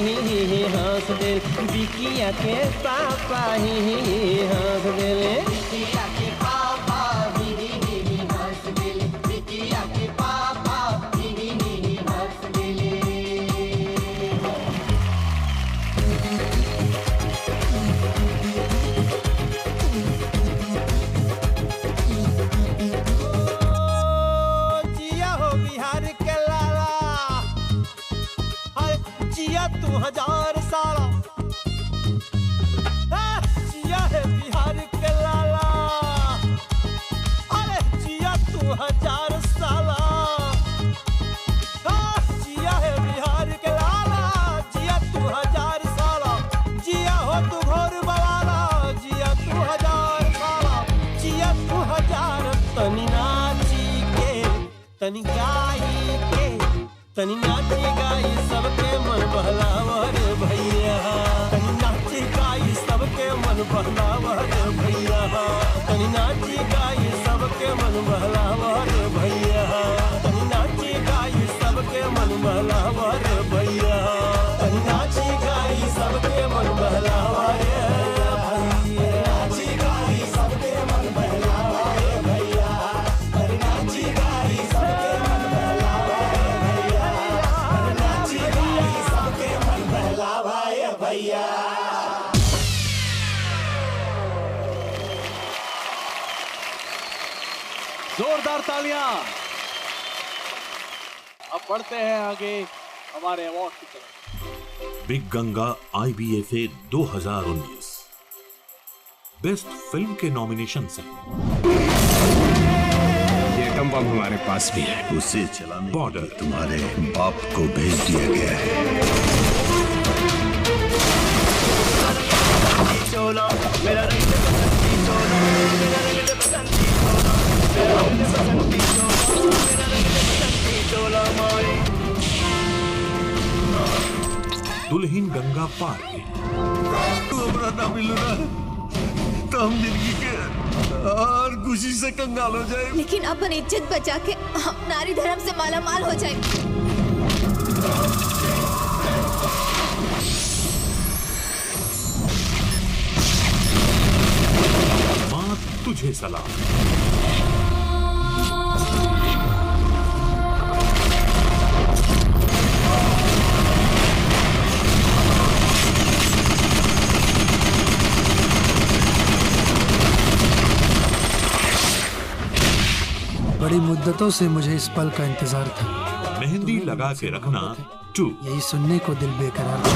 हंस देल बिकिया के पापा ही हंस देले बिकिया के पापा ही हंस देल बिकिया के पापा ही हंस देले तू हजार साला जिया है बिहार के लाला अरे जिया तू हजार साला जिया है बिहार के लाला जिया तू हजार साला जिया हो तू घोर बवाला जिया तू हजार साला जिया तू हजार तनी नाची के तनी गाई के तनी नाची गाई सबके मन बहलावा रे भैया तनी नाची गाई सबके मन बहलावा रे भैया तनी नाची गाई सबके मन बहलावा रे भैया तनी नाची गाई सबके मन बहलावा रे भैया तनी नाची गाई सबके मन बहलावा रे भैया नाची गाई सबके मन बहलावा रे भैया तनी नाची गाई सबके मन बहलावा रे भैया नाची गाई सबके मन बहलावा रे भैया जोरदार तालियां। अब बढ़ते हैं आगे हमारे अवार्ड की तरफ। Big Ganga IBFA 2019 best film के नॉमिनेशन से ये एटम बम हमारे पास भी है, उसे चलाने बॉर्डर तुम्हारे बाप को भेज दिया गया है। चोला मेरा रंग बसंती चोला मेरा रंग बसंती चोला मेरा रंग बसंती चोला मेरा रंग बसंती चोला माई दुल्हन गंगा पार हमरा ना मिलू ना तो हम जिंदगी के और खुशी से कंगाल हो जाए। लेकिन अपन इज्जत बचा के हम नारी धर्म से माला माल हो जाए। माँ तुझे सलाम। बड़ी मुद्दतों से मुझे इस पल का इंतजार था। मेहंदी लगा के रखना 2 यही सुनने को दिल बेकरार था।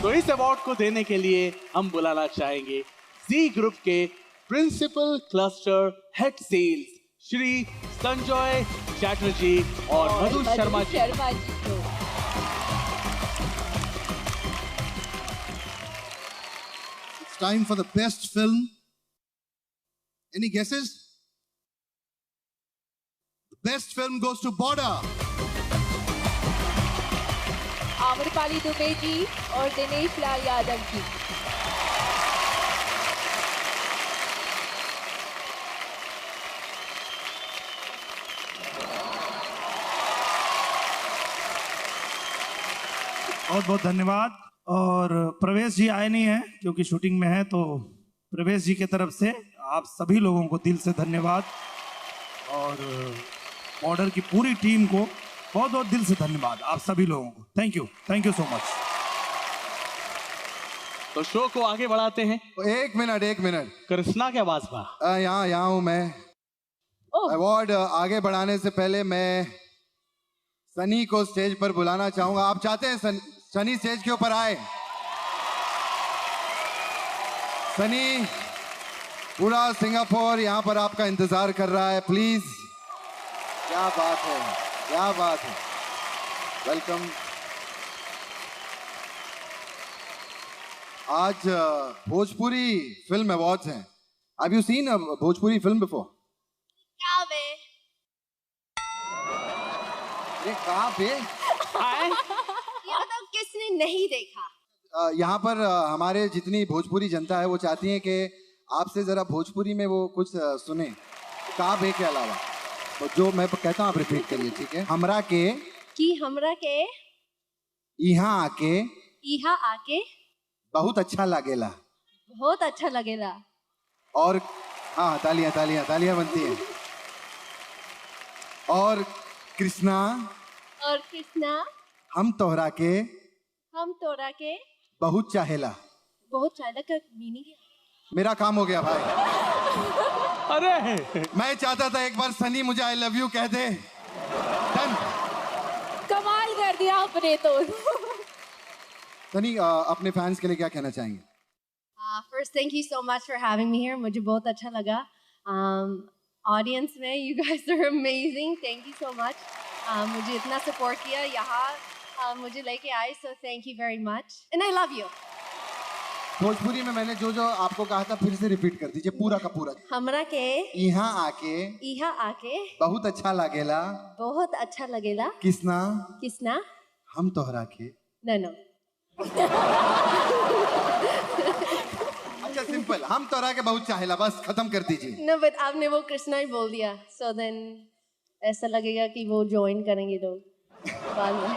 तो इस अवार्ड को देने के लिए हम बुलाना चाहेंगे जी ग्रुप के principal cluster head sales Shri Sanjay Chatterjee और मधु शर्मा जी। It's time for the best film. Any guesses? The best film goes to Border. Amrapali Dubey जी और दिनेश लाल यादव जी। बहुत बहुत धन्यवाद। और प्रवेश जी आए नहीं हैं क्योंकि शूटिंग में है, तो प्रवेश जी की तरफ से आप सभी लोगों को दिल से धन्यवाद। और बॉर्डर की पूरी टीम को बहुत बहुत दिल से धन्यवाद, आप सभी लोगों को। Thank you so much. तो शो को आगे बढ़ाते हैं। एक मिनट। कृष्णा क्या बात बा? यहाँ हूँ मैं। अवार्ड आगे बढ़ाने से पहले मैं सनी को स्टेज पर बुलाना चाहूंगा। आप चाहते हैं सनी स्टेज के ऊपर आए? सनी, पूरा सिंगापुर यहाँ पर आपका इंतजार कर रहा है, प्लीज। क्या बात है, क्या बात है। वेलकम। आज भोजपुरी फिल्म अवार्ड्स हैं। Have you seen a Bhojpuri film before? कहाँ पे? ये बताओ किसने नहीं देखा? यहाँ पर हमारे जितनी भोजपुरी जनता है वो चाहती है कि आपसे जरा भोजपुरी में वो कुछ सुने, का बे के अलावा। तो जो मैं कहता हूँ आप रिपीट करिए, ठीक है? हमरा के यहाँ आके बहुत अच्छा लगेला। बहुत अच्छा लगेला। और हाँ, तालियां बनती हैं। और कृष्णा हम तोहरा के बहुत चाहेला। बहुत चाहेला का मीनिंग है? मेरा काम हो गया भाई। अरे मैं चाहता था एक बार सनी मुझे आई लव यू कह दे। डन। कमाल कर दिया आपने तो। सनी, अपने फैंस के लिए क्या कहना चाहेंगे? First, thank you so much for having me here. मुझे बहुत अच्छा लगा। Audience में you guys are amazing. Thank you so much. मुझे इतना support किया यहाँ मुझे लेके आए, so thank you very much. And I love you. Bhojpuri में मैंने जो जो आपको कहा था फिर से रिपीट कर दीजिए पूरा का पूरा। हमरा के यहाँ आके बहुत अच्छा लगेला। किसना हम तोहरा के no. अच्छा, सिंपल, हम तोहरा के बहुत चाहेला, बस खत्म कर दीजिए। No, but आपने वो कृष्णा ही बोल दिया, so then ऐसा लगेगा कि वो ज्वाइन करेंगे लोग बाद में।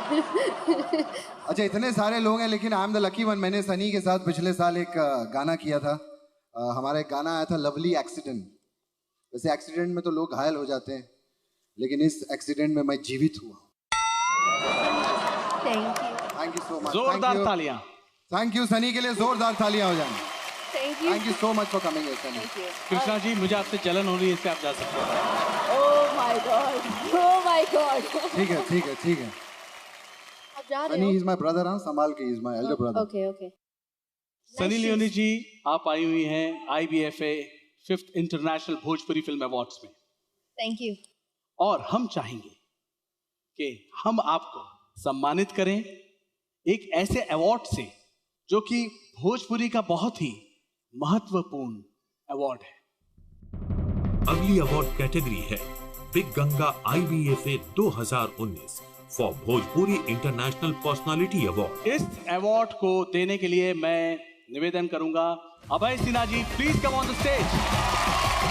अच्छा, इतने सारे लोग हैं लेकिन I am the lucky one. मैंने सनी के साथ पिछले साल एक गाना किया था। हमारा एक गाना आया था लवली एक्सीडेंट। वैसे एक्सीडेंट में तो लोग घायल हो जाते हैं, लेकिन इस एक्सीडेंट में मैं जीवित हुआ। Thank you so much. जोरदार तालियां। थैंक यू सनी के लिए, जोरदार तालियां हो जाएं। Thank you so much for coming here Sunny. Krishna ji, मुझे आपसे जलन हो रही है, इससे आप जा सकते हैं। Oh my God. ठीक है। आप जा रहे सनी हो? इज माय ब्रदर, हाँ, संभाल के, is my elder brother. Okay. Sunny Leone ji, आप आई हुई हैं IBFA 5th international Bhojpuri film awards में। Thank you. और हम चाहेंगे कि हम आपको सम्मानित करें एक ऐसे अवार्ड से जो कि भोजपुरी का बहुत ही महत्वपूर्ण अवार्ड है। अगली अवार्ड कैटेगरी है big Ganga IBFA 2019 for Bhojpuri international personality award. इस अवार्ड को देने के लिए मैं निवेदन करूंगा Abhay Sinha ji, please come on the stage.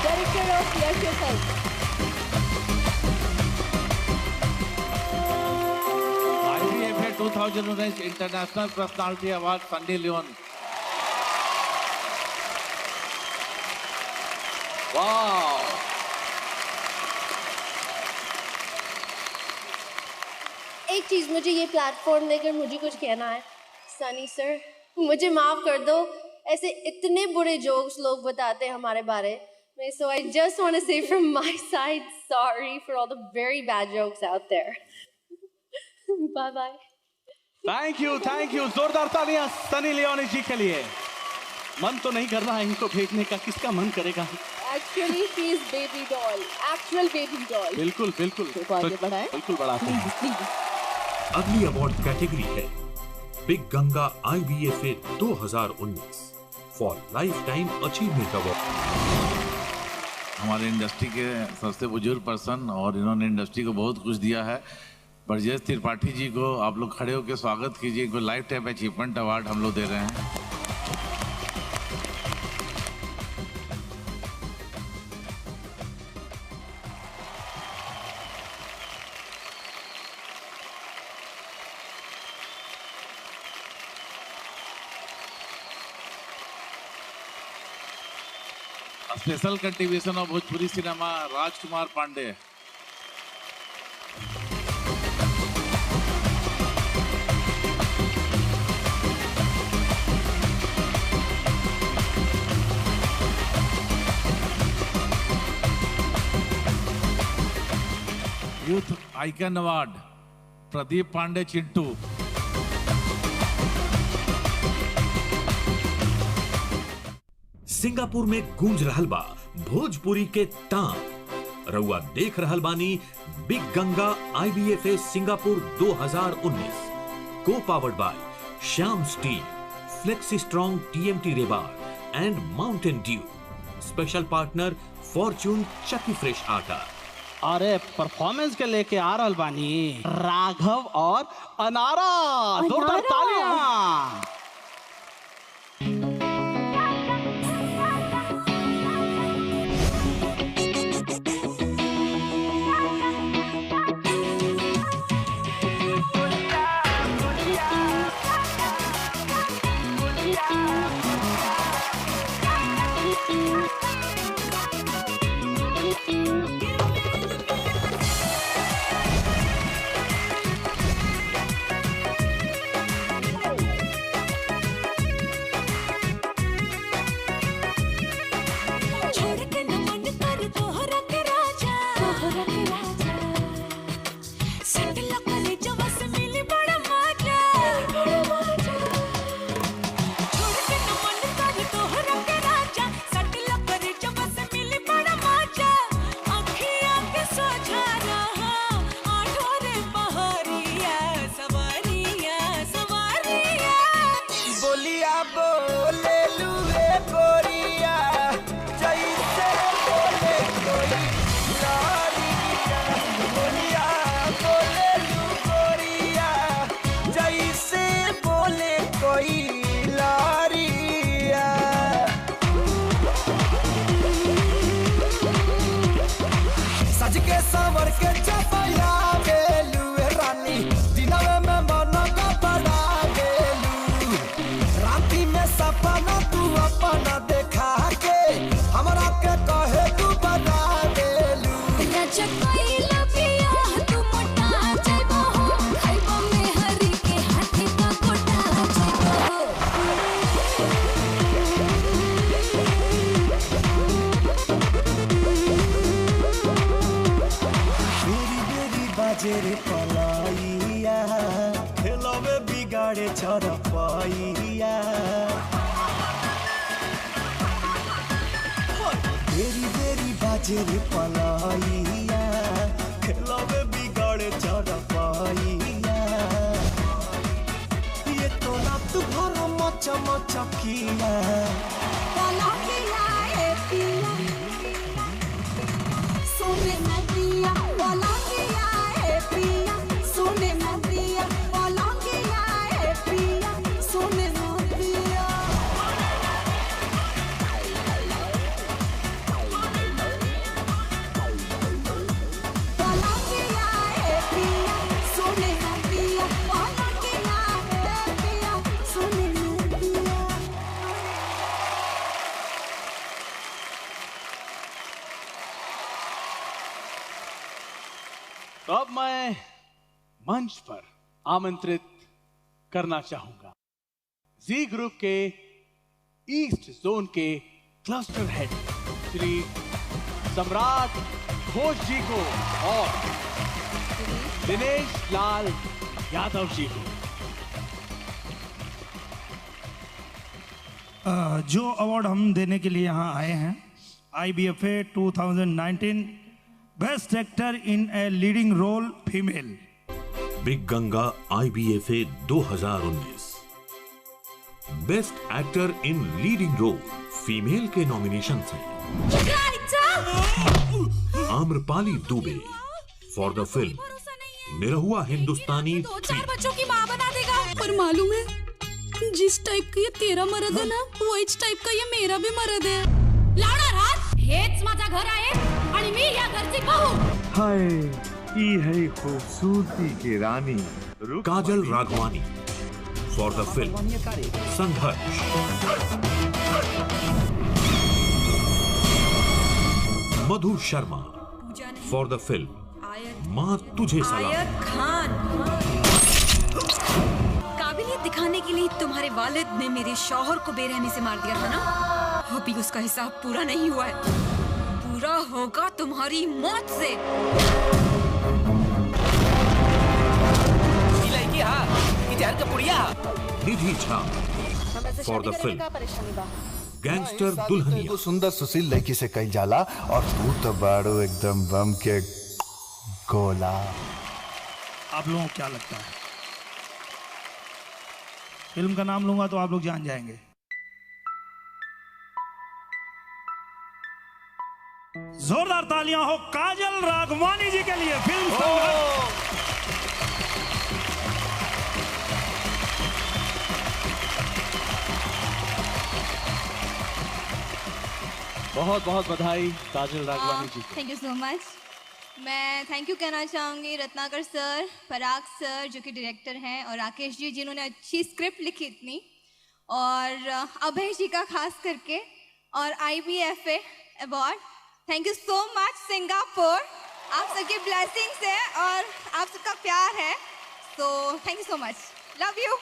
Director of Yash IBFA 2019 international personality award Sunny Leone. वाह, एक चीज, मुझे ये प्लेटफॉर्म देकर मुझे कुछ कहना है। सनी सर, मुझे माफ कर दो, ऐसे इतने बुरे जोक्स लोग बताते हैं हमारे बारे में, so I just want to say from my side, sorry for all the very bad jokes out there. Bye bye. Thank you. जोरदार तालियां सनी लियोनी जी के लिए। मन तो नहीं कर रहा है इनको भेजने का, किसका मन करेगा? Actually, she is baby doll. Actual baby doll. बिल्कुल। तो आगे बढ़ाएं? बिल्कुल बढ़ाते हैं। अगली अवार्ड कैटेगरी है big Ganga IBFA 2019 for life time achievement award. हमारे इंडस्ट्री के सबसे बुजुर्ग पर्सन और इन्होंने इंडस्ट्री को बहुत कुछ दिया है। ब्रजेश त्रिपाठी जी को आप लोग खड़े होकर स्वागत कीजिए। इनको लाइफ टाइम अचीवमेंट अवार्ड हम लोग दे रहे हैं। Special contribution of Bhojpuri cinema Rajkumar Pandey. Youth icon award Pradeep Pandey Chintu. Singapore में गूंज रहल बा भोजपुरी के तान। रउआ देख रहल बानी बिग गंगा IBFA सिंगापुर 2019 को powered by Shyam steel, flexi strong TMT rebar and Mountain Dew. Special partner Fortune चक्की फ्रेश आटा। अरे परफॉर्मेंस के लेके आ रहल बानी राघव और अनारा। जोरदार तालियां। तो अब मैं मंच पर आमंत्रित करना चाहूंगा जी ग्रुप के ईस्ट जोन के क्लस्टर हेड श्री सम्राट घोष जी को और दिनेश लाल यादव जी को। जो अवार्ड हम देने के लिए यहाँ आए हैं IBFA 2019 best actor in a leading role female. Big Ganga IBFA 2019 best actor in leading role female के नॉमिनेशन हैं Amrapali Dubey for the film Nirahua Hindustani. 2-4 बच्चों की माँ बना देगा। पर मालूम है जिस टाइप का ये तेरा मर्द है ना वो इस टाइप का ये मेरा भी मर्द है। लावडा रात हेच माझा घर आहे आणि मी या घरची बहू। हाय ई है खूबसूरती की रानी काजल राघवानी फॉर द फिल्म संघर्ष। Madhu Sharma for the film माँ तुझे सलाम। आयत खान काबिलियत दिखाने के लिए तुम्हारे वालिद ने मेरे शौहर को बेरहमी से मार दिया था ना। अभी उसका हिसाब पूरा नहीं हुआ है, पूरा होगा तुम्हारी मौत से। लड़की हा कि जहर का पुड़िया हा? Nidhi Jha for the film gangster Dulhania. तो सुंदर सुशील लड़की से कहीं जाला और तू तो बाड़ो एकदम बम के गोला। आप लोगों को क्या लगता है? फिल्म का नाम लूंगा तो आप लोग जान जाएंगे। जोरदार तालियां हो काजल राघवानी जी के लिए। फिल्म बहुत बहुत बधाई Kajal Raghwani ji. Thank you so much. मैं थैंक यू कहना चाहूँगी रत्नाकर सर, पराग सर जो कि डायरेक्टर हैं, और राकेश जी जिन्होंने अच्छी स्क्रिप्ट लिखी इतनी, और अभय जी का खास करके, और IBFA award. Thank you so much Singapore. आप सबकी ब्लेसिंग्स है और आप सबका प्यार है, so thank you so much, love you.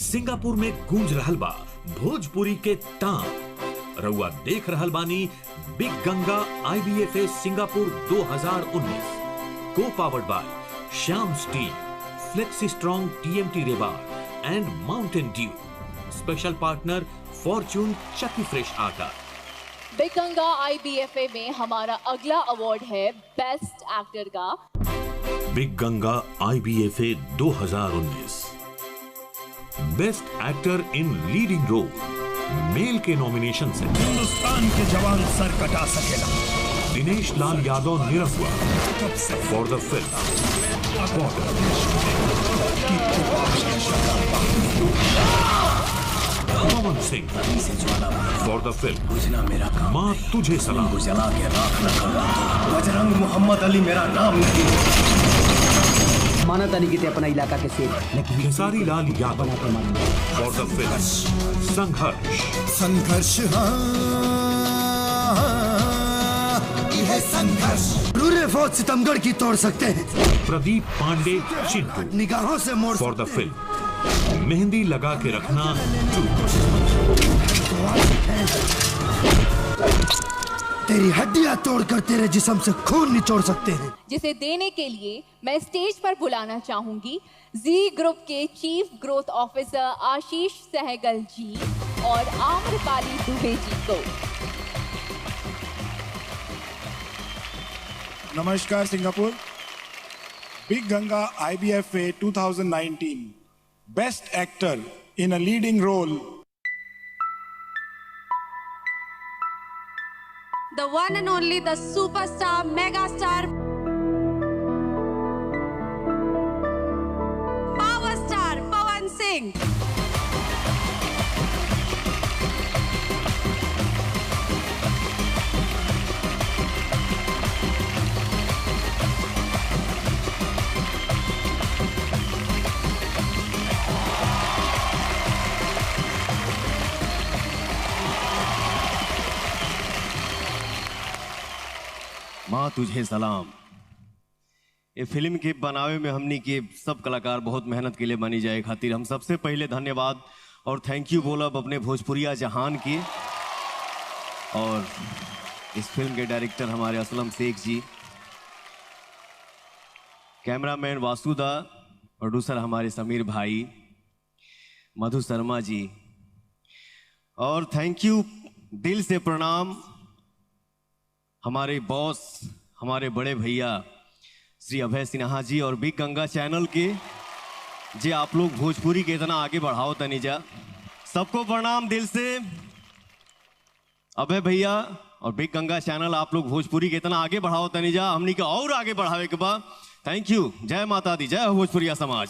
Singapore में गूंज रहल बा भोजपुरी के टांग। रउआ देख रहल बानी बिग गंगा IBFA सिंगापुर 2019 को powered by Shyam steel, flexi strong TMT rebar and Mountain Dew. Special partner Fortune chakki fresh atta. Big Ganga IBFA में हमारा अगला अवार्ड है बेस्ट एक्टर का। Big Ganga IBFA 2019 best actor in leading role male के नॉमिनेशन से हिंदुस्तान के जवान सर कटा सकेला। Dinesh Lal Yadav Nirahua for the film Pawan Singh for the film माँ तुझे सलाम। जला के राख रखा बजरंग मोहम्मद अली मेरा नाम नहीं। माना तानी की अपना इलाका के सेठ, लेकिन Khesari Lal Yadav for the film संघर्ष। संघर्ष यह संघर्ष पूरे फौज सितमगढ़ की तोड़ सकते हैं। प्रदीप पांडे चिंटू निगाहों से मोड़ for the film Mehndi Laga Ke रखना। तेरी हड्डियां तोड़कर तेरे जिस्म से खून निचोड़ सकते हैं। जिसे देने के लिए मैं स्टेज पर बुलाना चाहूंगी जी ग्रुप के chief growth officer Ashish Sehgal ji और आम्रपाली दुबे जी को। नमस्कार Singapore. Big Ganga IBFA 2019 best actor in a leading role. The one and only, the superstar, megastar, power star, Pawan Singh. माँ तुझे सलाम। ये फिल्म के बनावे में हमने के सब कलाकार बहुत मेहनत के लिए बनी जाए खातिर हम सबसे पहले धन्यवाद और थैंक यू बोलब अपने भोजपुरिया जहान की, और इस फिल्म के डायरेक्टर हमारे असलम शेख जी, कैमरामैन वासुदा, प्रोड्यूसर हमारे समीर भाई, मधु शर्मा जी, और थैंक यू दिल से प्रणाम हमारे बॉस, हमारे बड़े भैया श्री अभय सिन्हा जी और बिग गंगा चैनल के, जे आप लोग भोजपुरी के इतना आगे बढ़ाओ तनीजा। सबको प्रणाम दिल से। अभय भैया और बिग गंगा चैनल आप लोग भोजपुरी के इतना आगे बढ़ाओ तनीजा, हमनी के और आगे बढ़ावे के बाद। Thank you. जय माता दी, जय भोजपुरिया समाज।